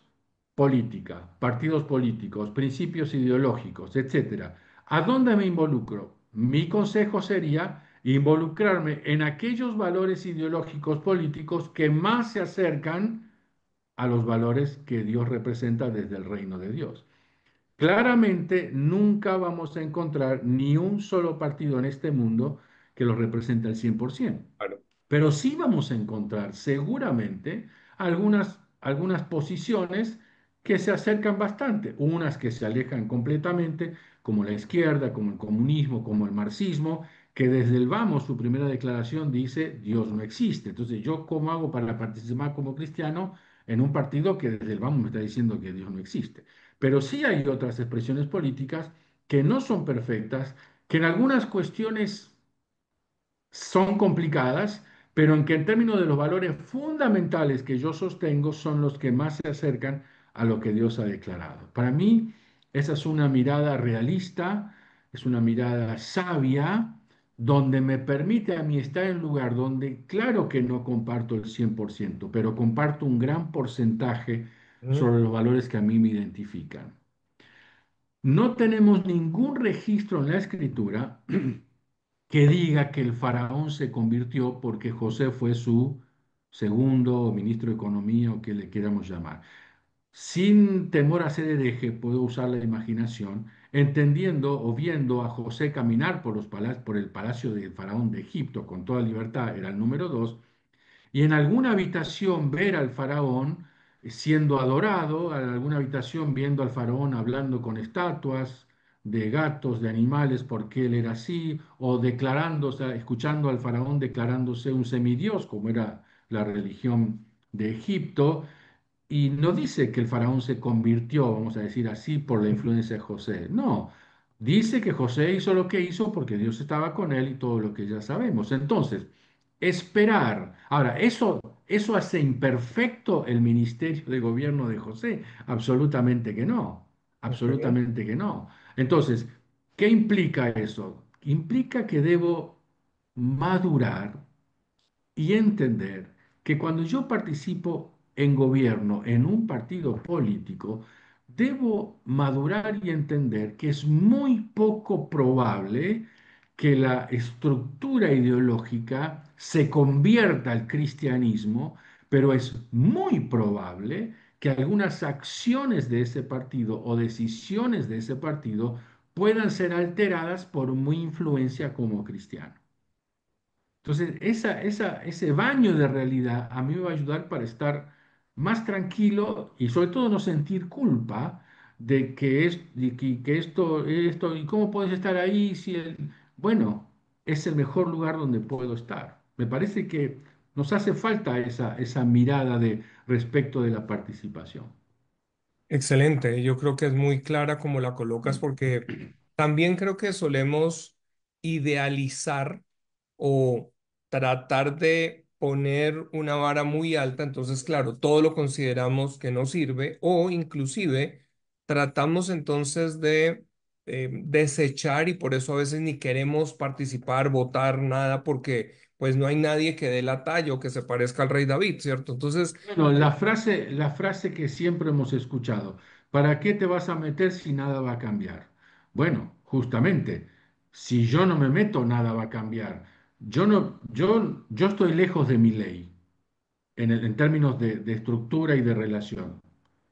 política, partidos políticos, principios ideológicos, etcétera. ¿A dónde me involucro? Mi consejo sería involucrarme en aquellos valores ideológicos políticos que más se acercan a los valores que Dios representa desde el reino de Dios. Claramente nunca vamos a encontrar ni un solo partido en este mundo que lo represente al 100%. Claro. Pero sí vamos a encontrar seguramente algunas posiciones que se acercan bastante, unas que se alejan completamente, como la izquierda, como el comunismo, como el marxismo, que desde el vamos, su primera declaración dice Dios no existe. Entonces, ¿yo cómo hago para participar como cristiano en un partido que desde el vamos me está diciendo que Dios no existe? Pero sí hay otras expresiones políticas que no son perfectas, que en algunas cuestiones son complicadas, pero en que en términos de los valores fundamentales que yo sostengo son los que más se acercan a lo que Dios ha declarado. Para mí, esa es una mirada realista, es una mirada sabia, donde me permite a mí estar en un lugar donde, claro que no comparto el 100%, pero comparto un gran porcentaje Mm. sobre los valores que a mí me identifican. No tenemos ningún registro en la escritura que diga que el faraón se convirtió porque José fue su segundo ministro de Economía o que le queramos llamar. Sin temor a ser hereje, puedo usar la imaginación, entendiendo o viendo a José caminar por el palacio del faraón de Egipto con toda libertad, era el número dos, y en alguna habitación ver al faraón siendo adorado, en alguna habitación viendo al faraón hablando con estatuas de gatos, de animales, porque él era así, o declarándose, escuchando al faraón declarándose un semidios, como era la religión de Egipto, y no dice que el faraón se convirtió, vamos a decir así, por la influencia de José. No, dice que José hizo lo que hizo porque Dios estaba con él y todo lo que ya sabemos. Entonces, esperar. Ahora, ¿eso hace imperfecto el ministerio de gobierno de José? Absolutamente que no. Ok. Absolutamente que no. Entonces, ¿qué implica eso? Implica que debo madurar y entender que cuando yo participo en gobierno, en un partido político, debo madurar y entender que es muy poco probable que la estructura ideológica se convierta al cristianismo, pero es muy probable que algunas acciones de ese partido o decisiones de ese partido puedan ser alteradas por mi influencia como cristiano. Entonces, ese baño de realidad a mí me va a ayudar para estar más tranquilo y sobre todo no sentir culpa de que esto, ¿y cómo puedes estar ahí si bueno, es el mejor lugar donde puedo estar? Me parece que nos hace falta esa mirada de respecto de la participación. Excelente, yo creo que es muy clara como la colocas porque también creo que solemos idealizar o tratar de poner una vara muy alta, entonces claro, todo lo consideramos que no sirve o inclusive tratamos entonces de desechar y por eso a veces ni queremos participar, votar, nada porque pues no hay nadie que dé la talla o que se parezca al rey David, ¿cierto? Entonces... Bueno, la frase que siempre hemos escuchado, ¿para qué te vas a meter si nada va a cambiar? Bueno, justamente, si yo no me meto, nada va a cambiar. Yo estoy lejos de mi ley en términos de estructura y de relación.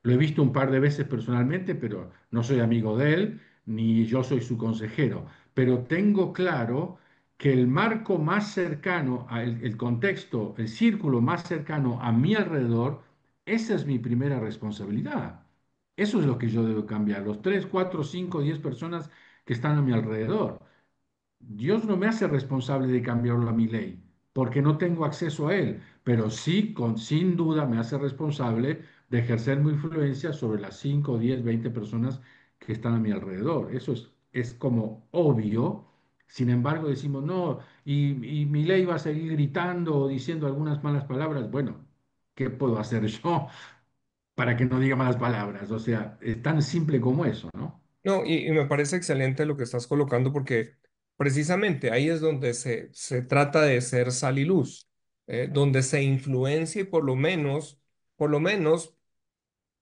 Lo he visto un par de veces personalmente, pero no soy amigo de él, ni yo soy su consejero. Pero tengo claro que el marco más cercano, el contexto, el círculo más cercano a mi alrededor, esa es mi primera responsabilidad. Eso es lo que yo debo cambiar, los 3, 4, 5, 10 personas que están a mi alrededor. Dios no me hace responsable de cambiarlo a mi ley, porque no tengo acceso a él, pero sí, sin duda, me hace responsable de ejercer mi influencia sobre las 5, 10, 20 personas que están a mi alrededor. Eso es como obvio. Sin embargo, decimos, no, y mi ley va a seguir gritando o diciendo algunas malas palabras. Bueno, ¿qué puedo hacer yo para que no diga malas palabras? O sea, es tan simple como eso, ¿no? No, y me parece excelente lo que estás colocando porque precisamente ahí es donde se trata de ser sal y luz, donde se influencia y por lo menos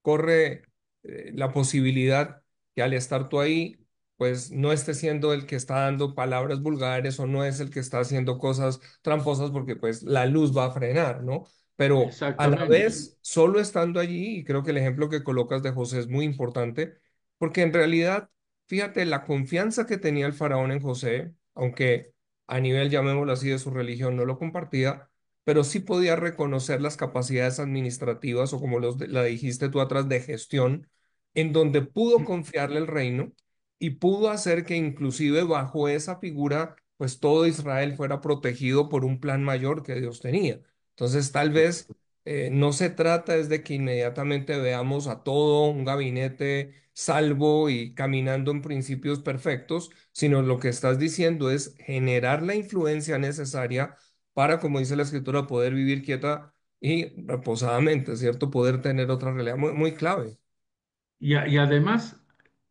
corre la posibilidad que al estar tú ahí, pues no estés siendo el que está dando palabras vulgares o no es el que está haciendo cosas tramposas porque pues la luz va a frenar, ¿no? Pero a la Exactamente. vez, solo estando allí, y creo que el ejemplo que colocas de José es muy importante, porque en realidad, fíjate, la confianza que tenía el faraón en José, aunque a nivel, llamémoslo así, de su religión no lo compartía, pero sí podía reconocer las capacidades administrativas o como la dijiste tú atrás, de gestión, en donde pudo confiarle el reino y pudo hacer que inclusive bajo esa figura, pues todo Israel fuera protegido por un plan mayor que Dios tenía. Entonces, tal vez no se trata es de que inmediatamente veamos a todo un gabinete salvo y caminando en principios perfectos, sino lo que estás diciendo es generar la influencia necesaria para, como dice la escritura, poder vivir quieta y reposadamente, ¿cierto? Poder tener otra realidad muy, muy clave. Y además,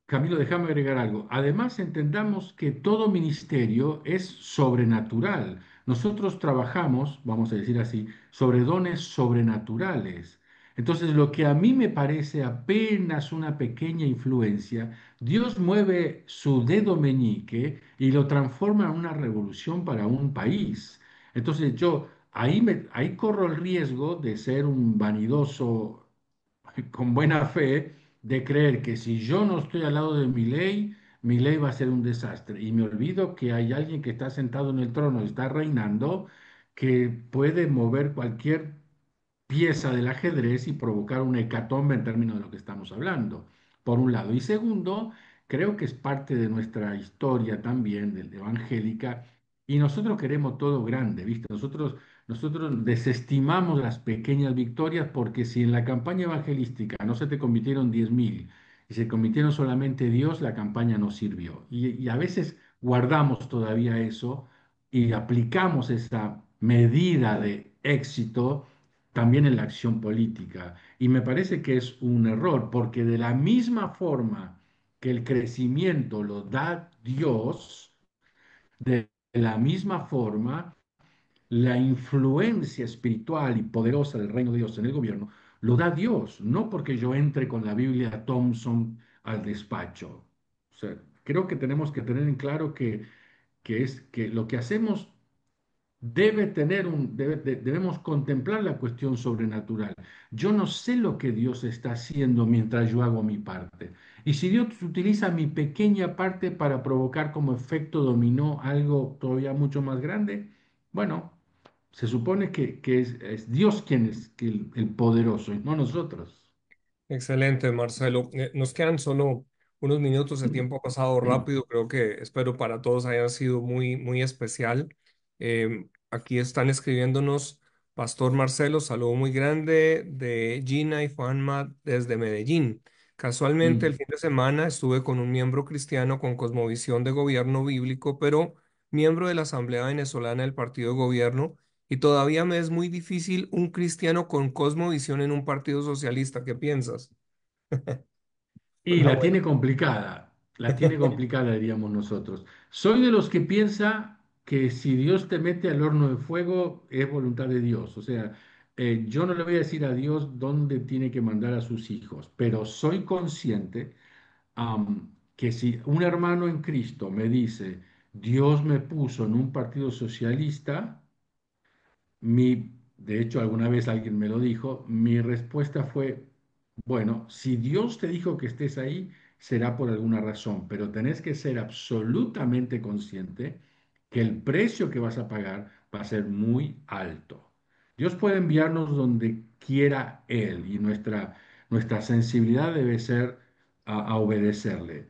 Camilo, déjame agregar algo. Además, entendamos que todo ministerio es sobrenatural. Nosotros trabajamos, vamos a decir así, sobre dones sobrenaturales. Entonces, lo que a mí me parece apenas una pequeña influencia, Dios mueve su dedo meñique y lo transforma en una revolución para un país. Entonces, yo ahí corro el riesgo de ser un vanidoso con buena fe de creer que si yo no estoy al lado de mi ley va a ser un desastre. Y me olvido que hay alguien que está sentado en el trono y está reinando, que puede mover cualquier pieza del ajedrez y provocar una hecatombe en términos de lo que estamos hablando, por un lado. Y segundo, creo que es parte de nuestra historia también, evangélica, y nosotros queremos todo grande, ¿viste? Nosotros desestimamos las pequeñas victorias porque si en la campaña evangelística no se te convirtieron 10.000 y se convirtieron solamente Dios, la campaña no sirvió. Y a veces guardamos todavía eso y aplicamos esa medida de éxito también en la acción política. Y me parece que es un error, porque de la misma forma que el crecimiento lo da Dios, de la misma forma la influencia espiritual y poderosa del reino de Dios en el gobierno lo da Dios, no porque yo entre con la Biblia Thompson al despacho. O sea, creo que tenemos que tener en claro que lo que hacemos debemos contemplar la cuestión sobrenatural. Yo no sé lo que Dios está haciendo mientras yo hago mi parte. Y si Dios utiliza mi pequeña parte para provocar como efecto dominó algo todavía mucho más grande, bueno, se supone que es Dios quien es el poderoso y no nosotros. Excelente, Marcelo. Nos quedan solo unos minutos, el tiempo ha pasado rápido, creo que espero para todos haya sido muy, muy especial. Aquí están escribiéndonos, Pastor Marcelo, saludo muy grande de Gina y Juanma desde Medellín. Casualmente el Mm. fin de semana estuve con un miembro cristiano con cosmovisión de gobierno bíblico, pero miembro de la Asamblea Venezolana del Partido de Gobierno. Y todavía me es muy difícil un cristiano con cosmovisión en un partido socialista. ¿Qué piensas? Y Una buena. la tiene complicada, diríamos nosotros. Soy de los que piensa que si Dios te mete al horno de fuego, es voluntad de Dios. O sea, yo no le voy a decir a Dios dónde tiene que mandar a sus hijos, pero soy consciente, que si un hermano en Cristo me dice, Dios me puso en un partido socialista, de hecho, alguna vez alguien me lo dijo, mi respuesta fue, bueno, si Dios te dijo que estés ahí, será por alguna razón, pero tenés que ser absolutamente consciente que el precio que vas a pagar va a ser muy alto. Dios puede enviarnos donde quiera Él y nuestra sensibilidad debe ser a obedecerle.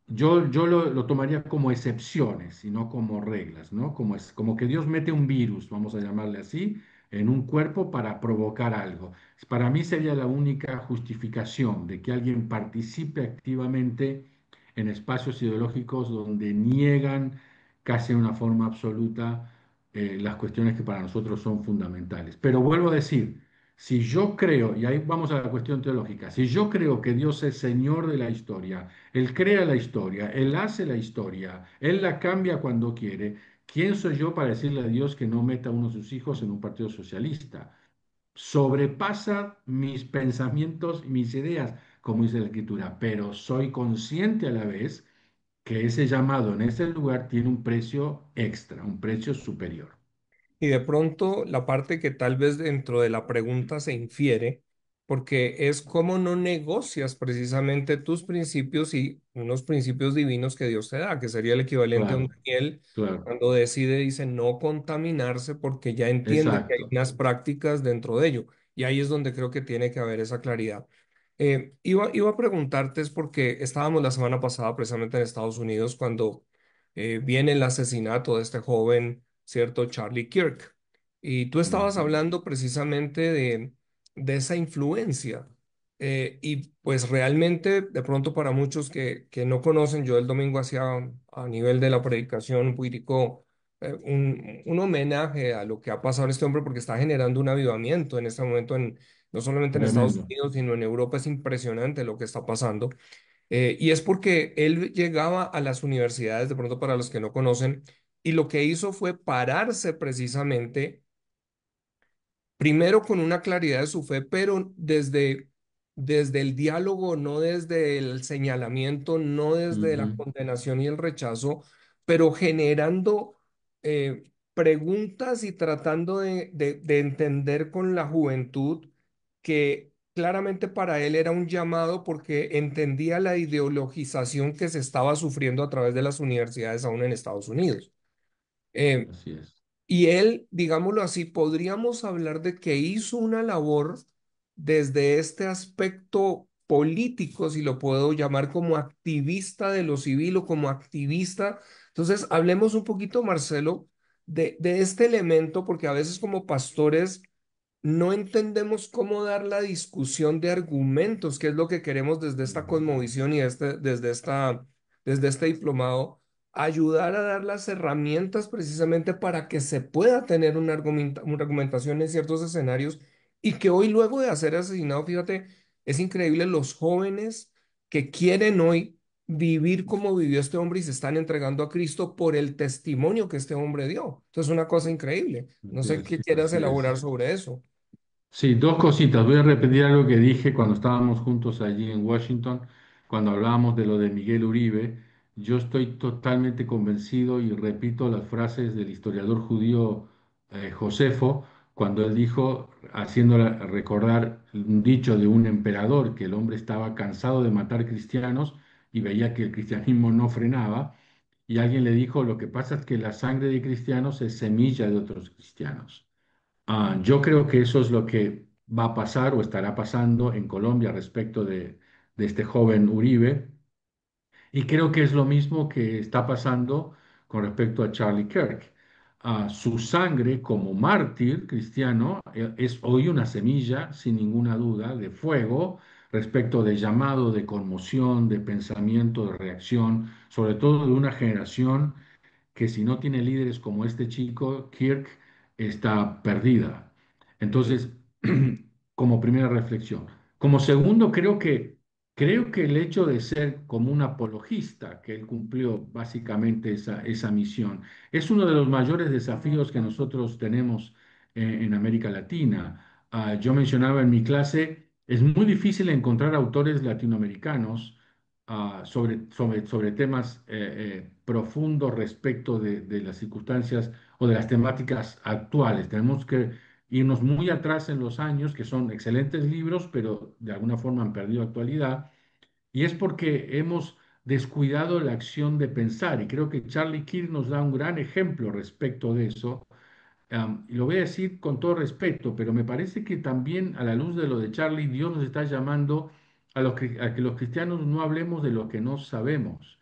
Yo lo tomaría como excepciones y no como reglas, ¿no? Como que Dios mete un virus, vamos a llamarle así, en un cuerpo para provocar algo. Para mí sería la única justificación de que alguien participe activamente en espacios ideológicos donde niegan casi de una forma absoluta las cuestiones que para nosotros son fundamentales. Pero vuelvo a decir, si yo creo, y ahí vamos a la cuestión teológica, si yo creo que Dios es Señor de la historia, Él crea la historia, Él hace la historia, Él la cambia cuando quiere, ¿quién soy yo para decirle a Dios que no meta a uno de sus hijos en un partido socialista? Sobrepasa mis pensamientos y mis ideas, como dice la Escritura, pero soy consciente a la vez que ese llamado en ese lugar tiene un precio extra, un precio superior. Y de pronto la parte que tal vez dentro de la pregunta se infiere, porque es cómo no negocias precisamente tus principios y unos principios divinos que Dios te da, que sería el equivalente a un Claro, Daniel claro, cuando decide, dice, no contaminarse porque ya entiende que hay exacto. unas prácticas dentro de ello. Y ahí es donde creo que tiene que haber esa claridad. Iba a preguntarte, es porque estábamos la semana pasada precisamente en Estados Unidos cuando viene el asesinato de este joven, ¿cierto? Charlie Kirk. Y tú estabas Ujú. hablando precisamente de esa influencia. Y pues realmente, de pronto para muchos que no conocen, yo el domingo hacía a nivel de la predicación un poquitico, un homenaje a lo que ha pasado en este hombre porque está generando un avivamiento en este momento no solamente en Estados Tremendo. Unidos, sino en Europa. Es impresionante lo que está pasando. Y es porque él llegaba a las universidades, de pronto para los que no conocen, y lo que hizo fue pararse precisamente primero con una claridad de su fe, pero desde el diálogo, no desde el señalamiento, no desde la Ujú. condenación y el rechazo, pero generando preguntas y tratando de entender con la juventud que claramente para él era un llamado porque entendía la ideologización que se estaba sufriendo a través de las universidades aún en Estados Unidos. Eh, Así es. Y él, digámoslo así, podríamos hablar de que hizo una labor desde este aspecto político, si lo puedo llamar como activista de lo civil o como activista. Entonces, hablemos un poquito, Marcelo, de este elemento, porque a veces como pastores no entendemos cómo dar la discusión de argumentos, que es lo que queremos desde esta cosmovisión y desde este diplomado, ayudar a dar las herramientas precisamente para que se pueda tener una argumentación en ciertos escenarios y que hoy, luego de ser asesinado, fíjate, es increíble los jóvenes que quieren hoy vivir como vivió este hombre y se están entregando a Cristo por el testimonio que este hombre dio. Entonces, es una cosa increíble. No sé qué quieras Así es. elaborar sobre eso. Sí, dos cositas. Voy a repetir algo que dije cuando estábamos juntos allí en Washington, cuando hablábamos de lo de Miguel Uribe. Yo estoy totalmente convencido y repito las frases del historiador judío Josefo, cuando él dijo, haciéndole recordar un dicho de un emperador, que el hombre estaba cansado de matar cristianos y veía que el cristianismo no frenaba, y alguien le dijo, lo que pasa es que la sangre de cristianos es semilla de otros cristianos. Yo creo que eso es lo que va a pasar o estará pasando en Colombia respecto de este joven Uribe. Y creo que es lo mismo que está pasando con respecto a Charlie Kirk. Su sangre como mártir cristiano es hoy una semilla, sin ninguna duda, de fuego respecto de llamado, de conmoción, de pensamiento, de reacción, sobre todo de una generación que si no tiene líderes como este chico, Kirk, está perdida. Entonces, como primera reflexión. Como segundo, creo que el hecho de ser como un apologista, que él cumplió básicamente esa misión, es uno de los mayores desafíos que nosotros tenemos en América Latina. Yo mencionaba en mi clase, es muy difícil encontrar autores latinoamericanos sobre temas profundos respecto de las circunstancias o de las temáticas actuales. Tenemos que irnos muy atrás en los años, que son excelentes libros, pero de alguna forma han perdido actualidad, y es porque hemos descuidado la acción de pensar, y creo que Charlie Kirk nos da un gran ejemplo respecto de eso. Y lo voy a decir con todo respeto, pero me parece que también a la luz de lo de Charlie, Dios nos está llamando a que los cristianos no hablemos de lo que no sabemos.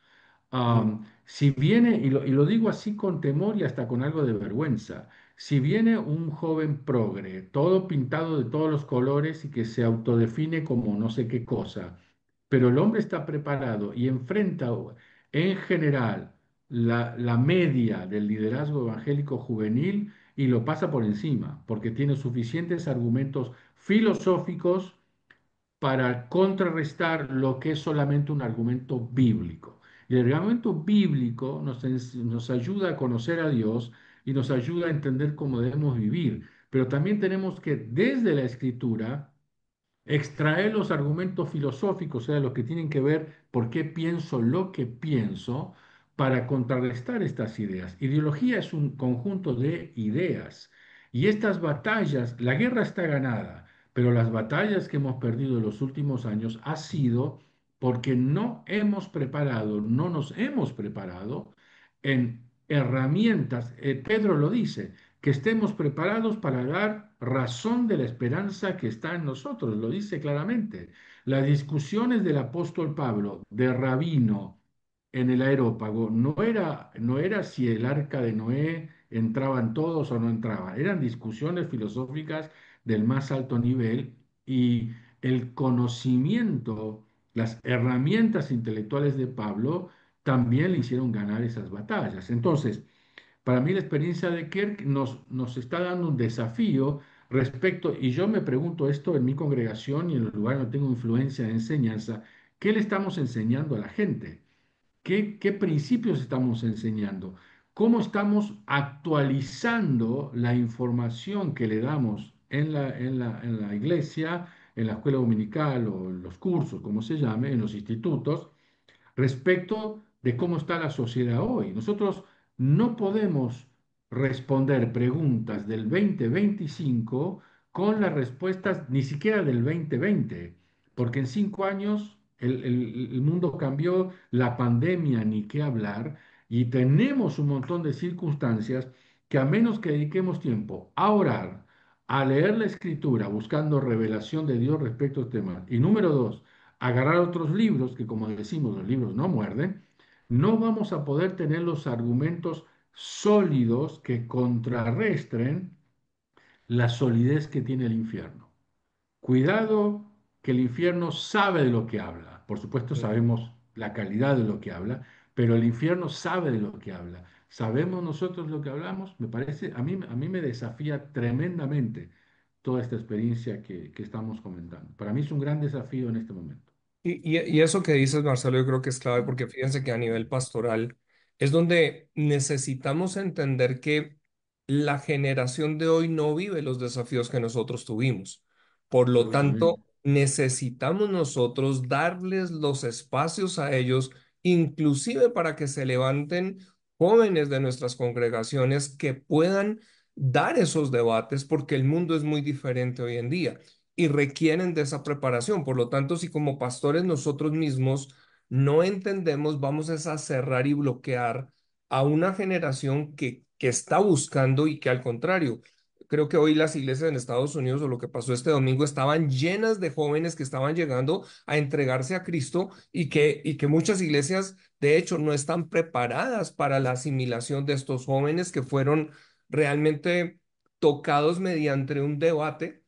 Si viene, y lo digo así con temor y hasta con algo de vergüenza, si viene un joven progre, todo pintado de todos los colores y que se autodefine como no sé qué cosa, pero el hombre está preparado y enfrenta en general la media del liderazgo evangélico juvenil y lo pasa por encima, porque tiene suficientes argumentos filosóficos para contrarrestar lo que es solamente un argumento bíblico. Y el argumento bíblico nos ayuda a conocer a Dios y nos ayuda a entender cómo debemos vivir, pero también tenemos que desde la escritura extraer los argumentos filosóficos, o sea, los que tienen que ver por qué pienso lo que pienso, para contrarrestar estas ideas. Ideología es un conjunto de ideas y estas batallas, la guerra está ganada, pero las batallas que hemos perdido en los últimos años ha sido porque no hemos preparado, no nos hemos preparado en herramientas. Pedro lo dice, que estemos preparados para dar razón de la esperanza que está en nosotros, lo dice claramente. Las discusiones del apóstol Pablo, de Rabino, en el aerópago, no era si el arca de Noé entraban todos o no entraba, eran discusiones filosóficas del más alto nivel y el conocimiento, las herramientas intelectuales de Pablo también le hicieron ganar esas batallas. Entonces, para mí la experiencia de Kirk nos está dando un desafío respecto, y yo me pregunto esto en mi congregación y en los lugares donde tengo influencia de enseñanza, ¿qué le estamos enseñando a la gente? ¿Qué principios estamos enseñando? ¿Cómo estamos actualizando la información que le damos en la iglesia, en la escuela dominical o en los cursos, como se llame, en los institutos? Respecto de cómo está la sociedad hoy. Nosotros no podemos responder preguntas del 2025 con las respuestas ni siquiera del 2020, porque en 5 años el mundo cambió, la pandemia ni qué hablar, y tenemos un montón de circunstancias que a menos que dediquemos tiempo a orar, a leer la escritura, buscando revelación de Dios respecto a este tema, y número dos, agarrar otros libros, que como decimos, los libros no muerden, no vamos a poder tener los argumentos sólidos que contrarrestren la solidez que tiene el infierno. Cuidado que el infierno sabe de lo que habla. Por supuesto sabemos la calidad de lo que habla, pero el infierno sabe de lo que habla. ¿Sabemos nosotros lo que hablamos? Me parece, a mí me desafía tremendamente toda esta experiencia que estamos comentando. Para mí es un gran desafío en este momento. Y eso que dices, Marcelo, yo creo que es clave porque fíjense que a nivel pastoral es donde necesitamos entender que la generación de hoy no vive los desafíos que nosotros tuvimos. Por lo tanto, Absolutamente. necesitamos nosotros darles los espacios a ellos, inclusive para que se levanten jóvenes de nuestras congregaciones que puedan dar esos debates porque el mundo es muy diferente hoy en día y requieren de esa preparación. Por lo tanto, si como pastores nosotros mismos no entendemos, vamos es a cerrar y bloquear a una generación que está buscando y que al contrario, creo que hoy las iglesias en Estados Unidos o lo que pasó este domingo estaban llenas de jóvenes que estaban llegando a entregarse a Cristo y que muchas iglesias, de hecho, no están preparadas para la asimilación de estos jóvenes que fueron realmente tocados mediante un debate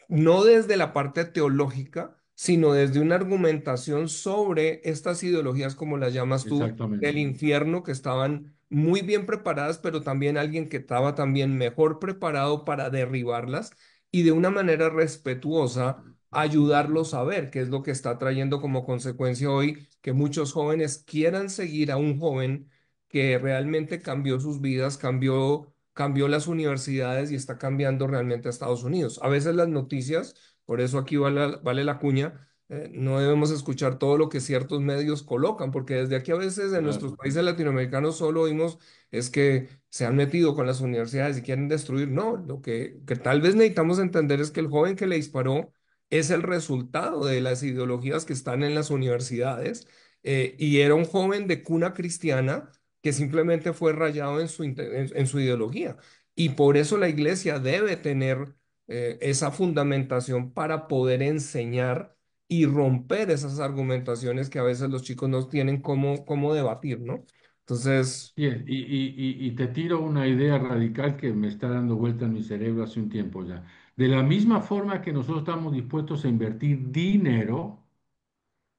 no desde la parte teológica, sino desde una argumentación sobre estas ideologías, como las llamas tú, del Exactamente. infierno, que estaban muy bien preparadas, pero también alguien que estaba también mejor preparado para derribarlas y de una manera respetuosa ayudarlos a ver qué es lo que está trayendo como consecuencia hoy que muchos jóvenes quieran seguir a un joven que realmente cambió sus vidas, cambió las universidades y está cambiando realmente a Estados Unidos. A veces las noticias, por eso aquí vale la cuña, no debemos escuchar todo lo que ciertos medios colocan, porque desde aquí a veces en nuestros Claro. países latinoamericanos solo oímos es que se han metido con las universidades y quieren destruir. No, lo que tal vez necesitamos entender es que el joven que le disparó es el resultado de las ideologías que están en las universidades y era un joven de cuna cristiana que simplemente fue rayado en su ideología. Y por eso la iglesia debe tener esa fundamentación para poder enseñar y romper esas argumentaciones que a veces los chicos no tienen cómo debatir, ¿no? Entonces, Bien, y te tiro una idea radical que me está dando vuelta en mi cerebro hace un tiempo ya. De la misma forma que nosotros estamos dispuestos a invertir dinero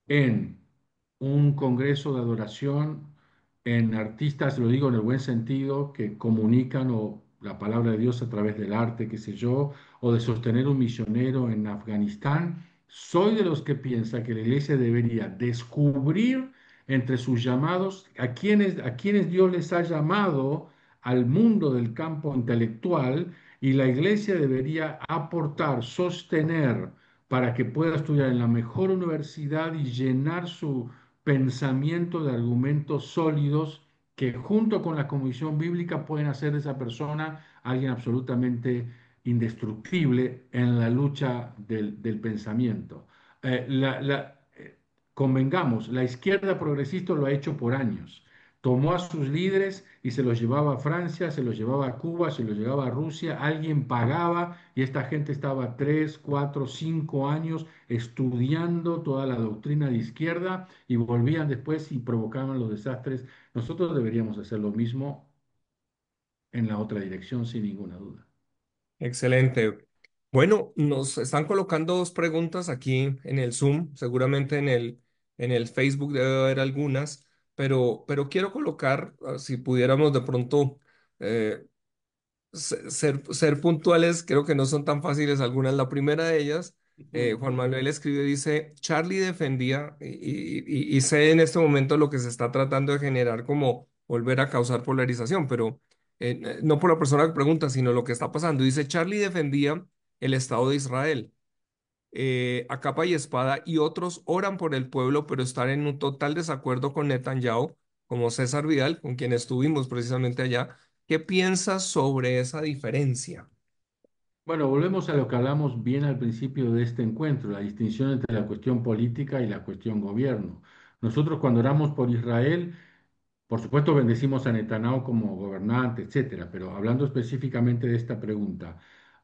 en un congreso de adoración, en artistas, lo digo en el buen sentido, que comunican la palabra de Dios a través del arte, qué sé yo, o de sostener un misionero en Afganistán. Soy de los que piensa que la iglesia debería descubrir entre sus llamados a quienes Dios les ha llamado al mundo del campo intelectual y la iglesia debería aportar, sostener, para que pueda estudiar en la mejor universidad y llenar su pensamiento de argumentos sólidos que junto con la convicción bíblica pueden hacer de esa persona alguien absolutamente indestructible en la lucha del pensamiento. Convengamos, la izquierda progresista lo ha hecho por años. Tomó a sus líderes y se los llevaba a Francia, se los llevaba a Cuba, se los llevaba a Rusia, alguien pagaba y esta gente estaba 3, 4, 5 años estudiando toda la doctrina de izquierda y volvían después y provocaban los desastres. Nosotros deberíamos hacer lo mismo en la otra dirección, sin ninguna duda. excelente. Bueno, nos están colocando dos preguntas aquí en el Zoom, seguramente en el Facebook debe haber algunas, pero quiero colocar, si pudiéramos de pronto eh, ser puntuales, creo que no son tan fáciles algunas. La primera de ellas, Ujú. Juan Manuel escribe, dice, Charlie defendía, y sé en este momento lo que se está tratando de generar como volver a causar polarización, pero no por la persona que pregunta, sino lo que está pasando. Dice, Charlie defendía el Estado de Israel. A capa y espada y otros oran por el pueblo, pero están en un total desacuerdo con Netanyahu, como César Vidal, con quien estuvimos precisamente allá. ¿Qué piensas sobre esa diferencia? Bueno, volvemos a lo que hablamos bien al principio de este encuentro, la distinción entre la cuestión política y la cuestión gobierno. Nosotros cuando oramos por Israel, Por supuesto, bendecimos a Netanyahu como gobernante, etcétera, pero hablando específicamente de esta pregunta,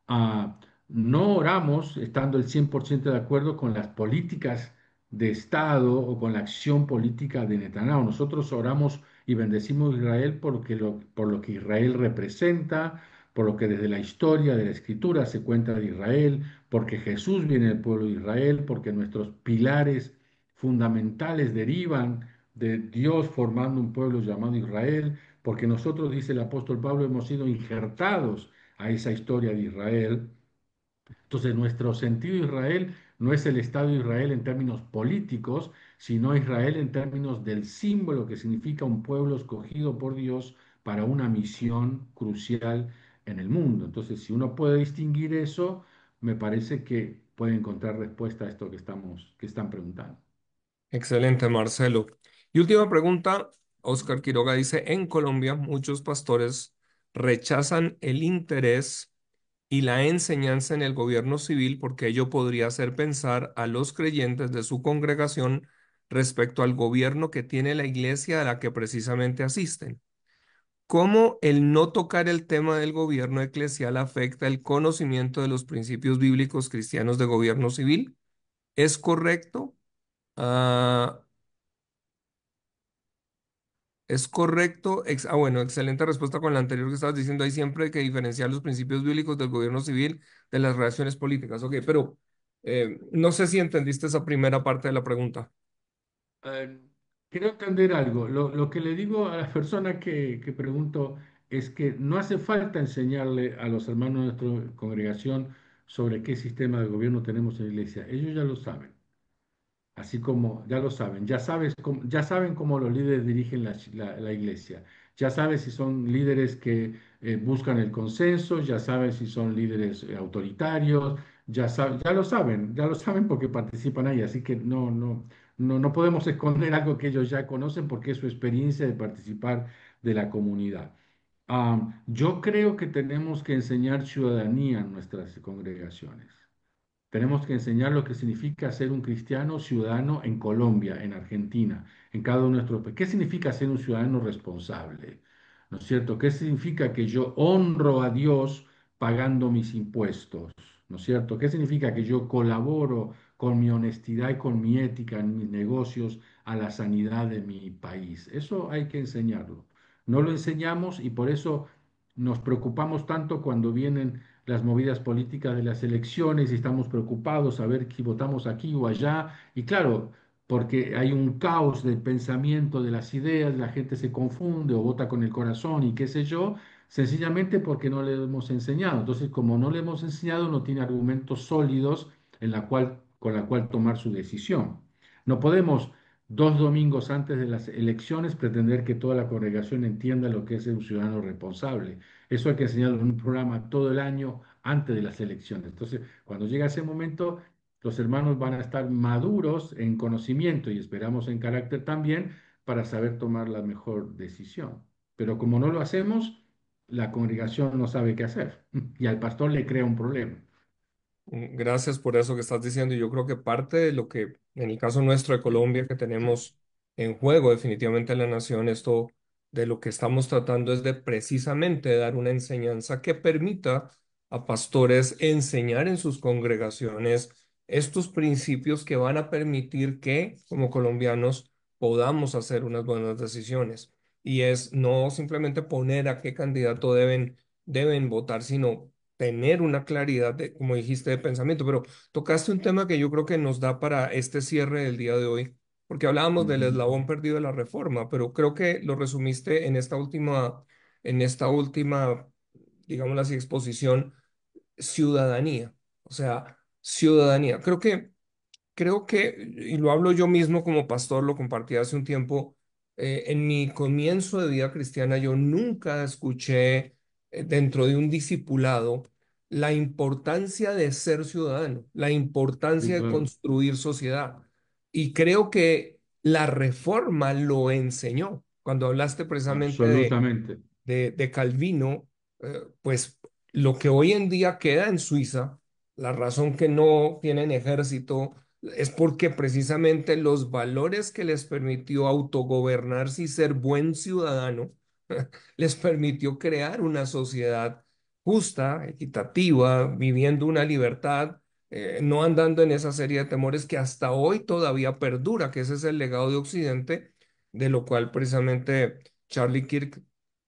ah, no oramos estando el 100% de acuerdo con las políticas de Estado o con la acción política de Netanyahu. Nosotros oramos y bendecimos a Israel por lo que Israel representa, por lo que desde la historia de la Escritura se cuenta de Israel, porque Jesús viene del pueblo de Israel, porque nuestros pilares fundamentales derivan de Dios formando un pueblo llamado Israel, porque nosotros, dice el apóstol Pablo, hemos sido injertados a esa historia de Israel. Entonces, nuestro sentido de Israel no es el Estado de Israel en términos políticos, sino Israel en términos del símbolo que significa un pueblo escogido por Dios para una misión crucial en el mundo. Entonces, si uno puede distinguir eso, me parece que puede encontrar respuesta a esto que están preguntando. Excelente, Marcelo. Y última pregunta, Oscar Quiroga dice, en Colombia muchos pastores rechazan el interés y la enseñanza en el gobierno civil porque ello podría hacer pensar a los creyentes de su congregación respecto al gobierno que tiene la iglesia a la que precisamente asisten. ¿Cómo el no tocar el tema del gobierno eclesial afecta el conocimiento de los principios bíblicos cristianos de gobierno civil? ¿Es correcto? Ah, ¿Es correcto? Bueno, excelente respuesta con la anterior que estabas diciendo. Hay siempre que diferenciar los principios bíblicos del gobierno civil de las relaciones políticas. Ok, pero no sé si entendiste esa primera parte de la pregunta. Eh, Quiero entender algo. Lo que le digo a la persona que pregunto es que no hace falta enseñarle a los hermanos de nuestra congregación sobre qué sistema de gobierno tenemos en la iglesia. Ellos ya lo saben. Así como ya lo saben, ya saben cómo los líderes dirigen la iglesia, ya sabes si son líderes que buscan el consenso, ya sabes si son líderes autoritarios, ya lo saben porque participan ahí, así que no podemos esconder algo que ellos ya conocen porque es su experiencia de participar de la comunidad. Yo creo que tenemos que enseñar ciudadanía en nuestras congregaciones. Tenemos que enseñar lo que significa ser un cristiano ciudadano en Colombia, en Argentina, en cada uno de nuestros países. ¿Qué significa ser un ciudadano responsable? ¿No es cierto? ¿Qué significa que yo honro a Dios pagando mis impuestos? ¿No es cierto? ¿Qué significa que yo colaboro con mi honestidad y con mi ética en mis negocios a la sanidad de mi país? Eso hay que enseñarlo. No lo enseñamos y por eso nos preocupamos tanto cuando vienen las movidas políticas de las elecciones y estamos preocupados a ver si votamos aquí o allá. Y claro, porque hay un caos del pensamiento, de las ideas, la gente se confunde o vota con el corazón y qué sé yo, sencillamente porque no le hemos enseñado. Entonces, como no le hemos enseñado, no tiene argumentos sólidos con la cual tomar su decisión. No podemos 2 domingos antes de las elecciones pretender que toda la congregación entienda lo que es ser un ciudadano responsable. Eso hay que enseñarlo en un programa todo el año antes de las elecciones. Entonces, cuando llega ese momento, los hermanos van a estar maduros en conocimiento y esperamos en carácter también para saber tomar la mejor decisión. Pero como no lo hacemos, la congregación no sabe qué hacer y al pastor le crea un problema. Gracias por eso que estás diciendo. Y yo creo que parte de lo que, en el caso nuestro de Colombia, que tenemos en juego definitivamente en la nación, esto de lo que estamos tratando es de precisamente dar una enseñanza que permita a pastores enseñar en sus congregaciones estos principios que van a permitir que, como colombianos, podamos hacer unas buenas decisiones. Y es no simplemente poner a qué candidato deben votar, sino tener una claridad de, como dijiste, de pensamiento, pero tocaste un tema que yo creo que nos da para este cierre del día de hoy, porque hablábamos del Ujú. eslabón perdido de la reforma, pero creo que lo resumiste en esta última, digamos así, exposición, ciudadanía. O sea, ciudadanía. Creo que, y lo hablo yo mismo como pastor, lo compartí hace un tiempo, en mi comienzo de vida cristiana yo nunca escuché dentro de un discipulado la importancia de ser ciudadano, la Sí, importancia de claro, construir sociedad. Y creo que la reforma lo enseñó. Cuando hablaste precisamente absolutamente. de Calvino, pues lo que hoy en día queda en Suiza, la razón que no tienen ejército, es porque precisamente los valores que les permitió autogobernarse y ser buen ciudadano les permitió crear una sociedad justa, equitativa, viviendo una libertad, no andando en esa serie de temores que hasta hoy todavía perdura, que ese es el legado de Occidente, de lo cual precisamente Charlie Kirk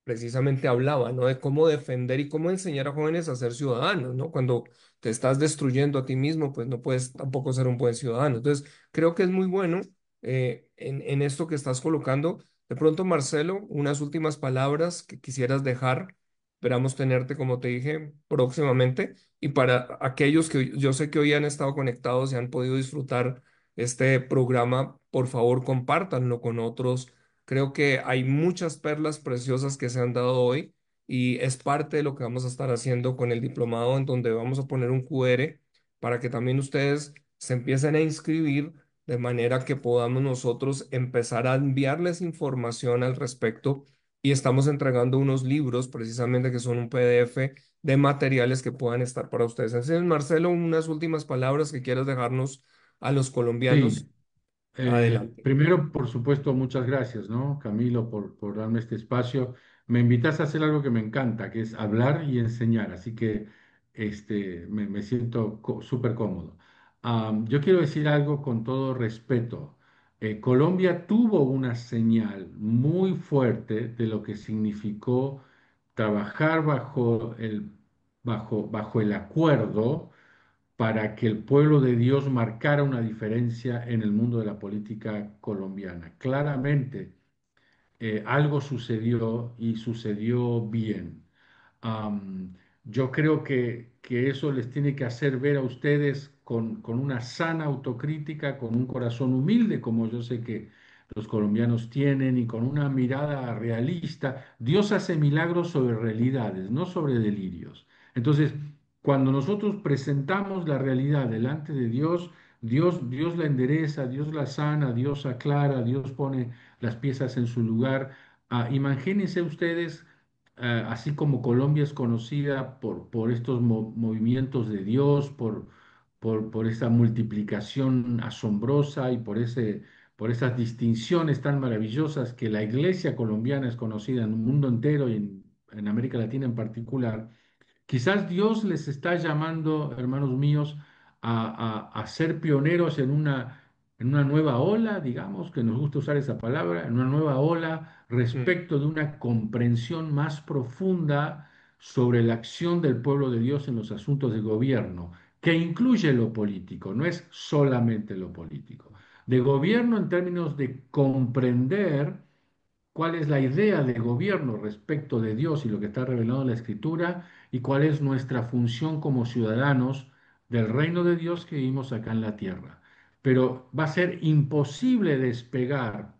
precisamente hablaba, ¿no? De cómo defender y cómo enseñar a jóvenes a ser ciudadanos, ¿no? Cuando te estás destruyendo a ti mismo, pues no puedes tampoco ser un buen ciudadano. Entonces, creo que es muy bueno en esto que estás colocando. De pronto, Marcelo, unas últimas palabras que quisieras dejar. Esperamos tenerte, como te dije, próximamente. Y para aquellos que yo sé que hoy han estado conectados y han podido disfrutar este programa, por favor, compártanlo con otros. Creo que hay muchas perlas preciosas que se han dado hoy y es parte de lo que vamos a estar haciendo con el diplomado, en donde vamos a poner un QR para que también ustedes se empiecen a inscribir de manera que podamos nosotros empezar a enviarles información al respecto y estamos entregando unos libros precisamente que son un PDF de materiales que puedan estar para ustedes. Entonces, Marcelo, unas últimas palabras que quieras dejarnos a los colombianos. Sí, Adelante. primero, por supuesto, muchas gracias, ¿no, Camilo, por darme este espacio. Me invitas a hacer algo que me encanta, que es hablar y enseñar, así que me siento súper cómodo. Yo quiero decir algo con todo respeto. Colombia tuvo una señal muy fuerte de lo que significó trabajar bajo el acuerdo para que el pueblo de Dios marcara una diferencia en el mundo de la política colombiana. Claramente, algo sucedió y sucedió bien. Am, yo creo que eso les tiene que hacer ver a ustedes con una sana autocrítica, con un corazón humilde, como yo sé que los colombianos tienen, y con una mirada realista. Dios hace milagros sobre realidades, no sobre delirios. Entonces, cuando nosotros presentamos la realidad delante de Dios, Dios la endereza, Dios la sana, Dios aclara, Dios pone las piezas en su lugar. Imagínense ustedes, así como Colombia es conocida por estos movimientos de Dios, por esa multiplicación asombrosa y por esas distinciones tan maravillosas que la iglesia colombiana es conocida en el mundo entero y en América Latina en particular. Quizás Dios les está llamando, hermanos míos, a ser pioneros en una nueva ola, digamos, que nos gusta usar esa palabra, en una nueva ola Mm. respecto de una comprensión más profunda sobre la acción del pueblo de Dios en los asuntos de gobierno, que incluye lo político, no es solamente lo político. De gobierno en términos de comprender cuál es la idea de gobierno respecto de Dios y lo que está revelado en la Escritura y cuál es nuestra función como ciudadanos del reino de Dios que vivimos acá en la tierra. Pero va a ser imposible despegar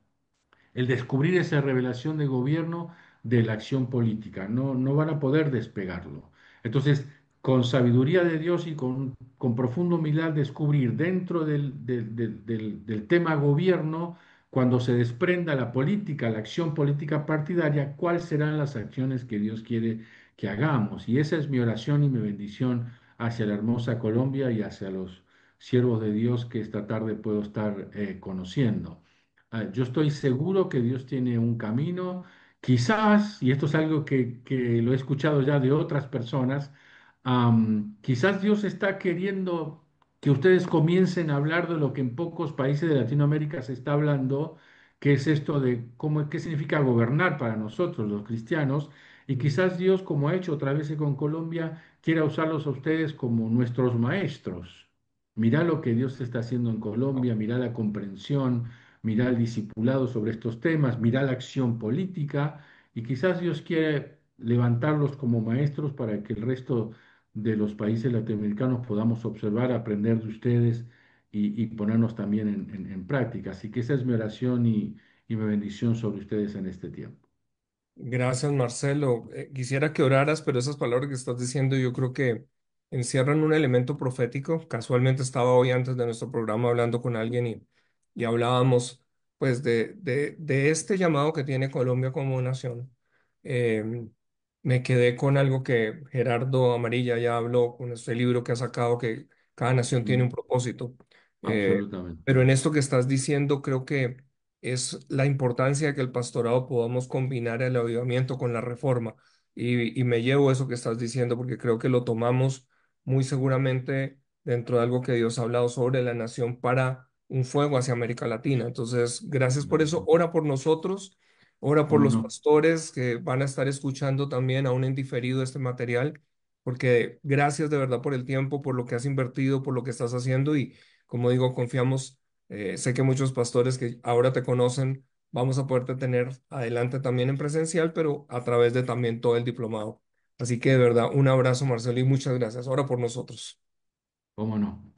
el descubrir esa revelación de gobierno de la acción política. No van a poder despegarlo. Entonces, con sabiduría de Dios y con profunda humildad, descubrir dentro del tema gobierno, cuando se desprenda la política, la acción política partidaria, cuáles serán las acciones que Dios quiere que hagamos. Y esa es mi oración y mi bendición hacia la hermosa Colombia y hacia los siervos de Dios que esta tarde puedo estar conociendo. Yo estoy seguro que Dios tiene un camino, quizás, y esto es algo que lo he escuchado ya de otras personas, quizás Dios está queriendo que ustedes comiencen a hablar de lo que en pocos países de Latinoamérica se está hablando, que es esto de qué significa gobernar para nosotros, los cristianos, y quizás Dios, como ha hecho otra vez con Colombia, quiera usarlos a ustedes como nuestros maestros. Mirá lo que Dios está haciendo en Colombia, mirá la comprensión, mirá el discipulado sobre estos temas, mirá la acción política y quizás Dios quiere levantarlos como maestros para que el resto de los países latinoamericanos podamos observar, aprender de ustedes y ponernos también en práctica. Así que esa es mi oración y mi bendición sobre ustedes en este tiempo. Gracias, Marcelo. Quisiera que oraras, pero esas palabras que estás diciendo yo creo que encierran un elemento profético. Casualmente estaba hoy antes de nuestro programa hablando con alguien y hablábamos pues de este llamado que tiene Colombia como nación. Eh, Me quedé con algo que Gerardo Amarilla ya habló con este libro que ha sacado, que cada nación tiene un Mm, propósito. absolutamente. Pero en esto que estás diciendo, creo que es la importancia de que el pastorado podamos combinar el avivamiento con la reforma. Y me llevo eso que estás diciendo porque creo que lo tomamos muy seguramente dentro de algo que Dios ha hablado sobre la nación para un fuego hacia América Latina. Entonces, gracias por eso. Ora por nosotros, ora por ¿Cómo los no? pastores que van a estar escuchando también aún en diferido este material, porque gracias de verdad por el tiempo, por lo que has invertido, por lo que estás haciendo y como digo, confiamos. Sé que muchos pastores que ahora te conocen, vamos a poderte tener adelante también en presencial, pero a través de también todo el diplomado. Así que de verdad, un abrazo, Marcelo, y muchas gracias. Ahora por nosotros. ¿Cómo no?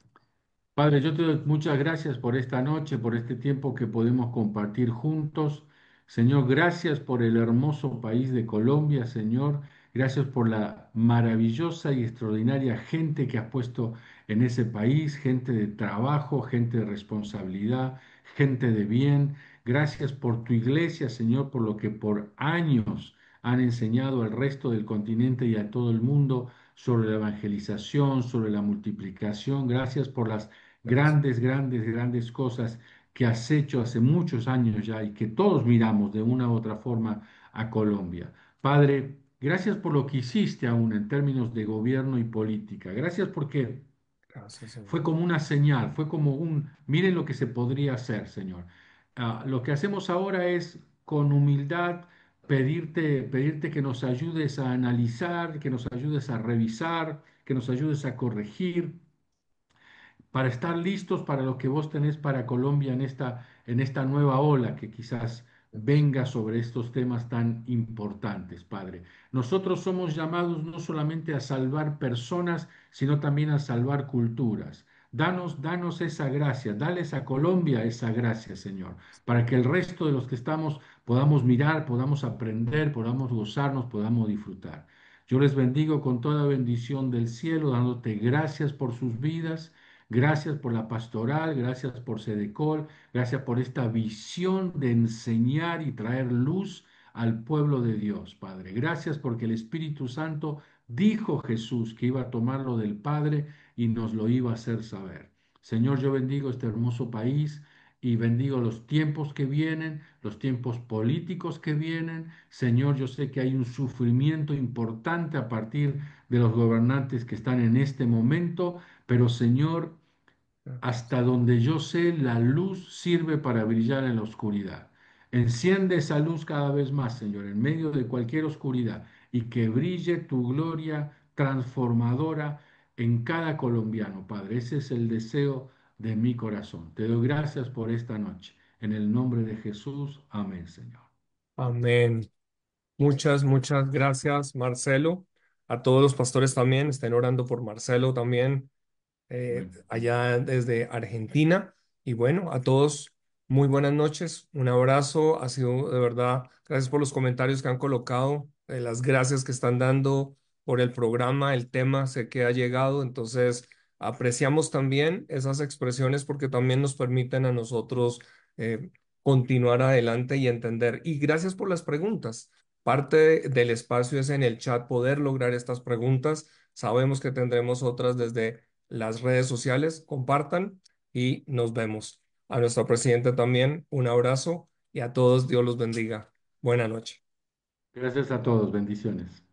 Padre, yo te doy muchas gracias por esta noche, por este tiempo que podemos compartir juntos. Señor, gracias por el hermoso país de Colombia, Señor. Gracias por la maravillosa y extraordinaria gente que has puesto en ese país, gente de trabajo, gente de responsabilidad, gente de bien. Gracias por tu iglesia, Señor, por lo que por años han enseñado al resto del continente y a todo el mundo sobre la evangelización, sobre la multiplicación. Gracias por las Gracias. grandes, grandes, grandes cosas que has hecho hace muchos años ya y que todos miramos de una u otra forma a Colombia. Padre, gracias por lo que hiciste aún en términos de gobierno y política. Gracias porque Gracias, fue Señor. como una señal, fue como miren lo que se podría hacer, Señor. Lo que hacemos ahora es con humildad pedirte que nos ayudes a analizar, que nos ayudes a revisar, que nos ayudes a corregir para estar listos para lo que vos tenés para Colombia en esta nueva ola que quizás venga sobre estos temas tan importantes, Padre. Nosotros somos llamados no solamente a salvar personas, sino también a salvar culturas. Danos esa gracia, dales a Colombia esa gracia, Señor, para que el resto de los que estamos podamos mirar, podamos aprender, podamos gozarnos, podamos disfrutar. Yo les bendigo con toda bendición del cielo, dándote gracias por sus vidas. Gracias por la pastoral, gracias por Sedecol, gracias por esta visión de enseñar y traer luz al pueblo de Dios, Padre. Gracias porque el Espíritu Santo dijo Jesús que iba a tomarlo del Padre y nos lo iba a hacer saber. Señor, yo bendigo este hermoso país y bendigo los tiempos que vienen, los tiempos políticos que vienen. Señor, yo sé que hay un sufrimiento importante a partir de los gobernantes que están en este momento, pero Señor, Gracias. hasta donde yo sé, la luz sirve para brillar en la oscuridad. Enciende esa luz cada vez más, Señor, en medio de cualquier oscuridad y que brille tu gloria transformadora en cada colombiano, Padre. Ese es el deseo de mi corazón. Te doy gracias por esta noche. En el nombre de Jesús, amén, Señor. Amén. Muchas gracias, Marcelo. A todos los pastores también, estén orando por Marcelo también. Amén. Allá desde Argentina. Y bueno, a todos, muy buenas noches, un abrazo, ha sido de verdad, gracias por los comentarios que han colocado, las gracias que están dando por el programa, el tema, sé que ha llegado, entonces apreciamos también esas expresiones porque también nos permiten a nosotros continuar adelante y entender. Y gracias por las preguntas. Del espacio es en el chat poder lograr estas preguntas. Sabemos que tendremos otras desde las redes sociales, compartan y nos vemos. A nuestro presidente también un abrazo y a todos Dios los bendiga. Buena noche. Gracias a todos. Bendiciones.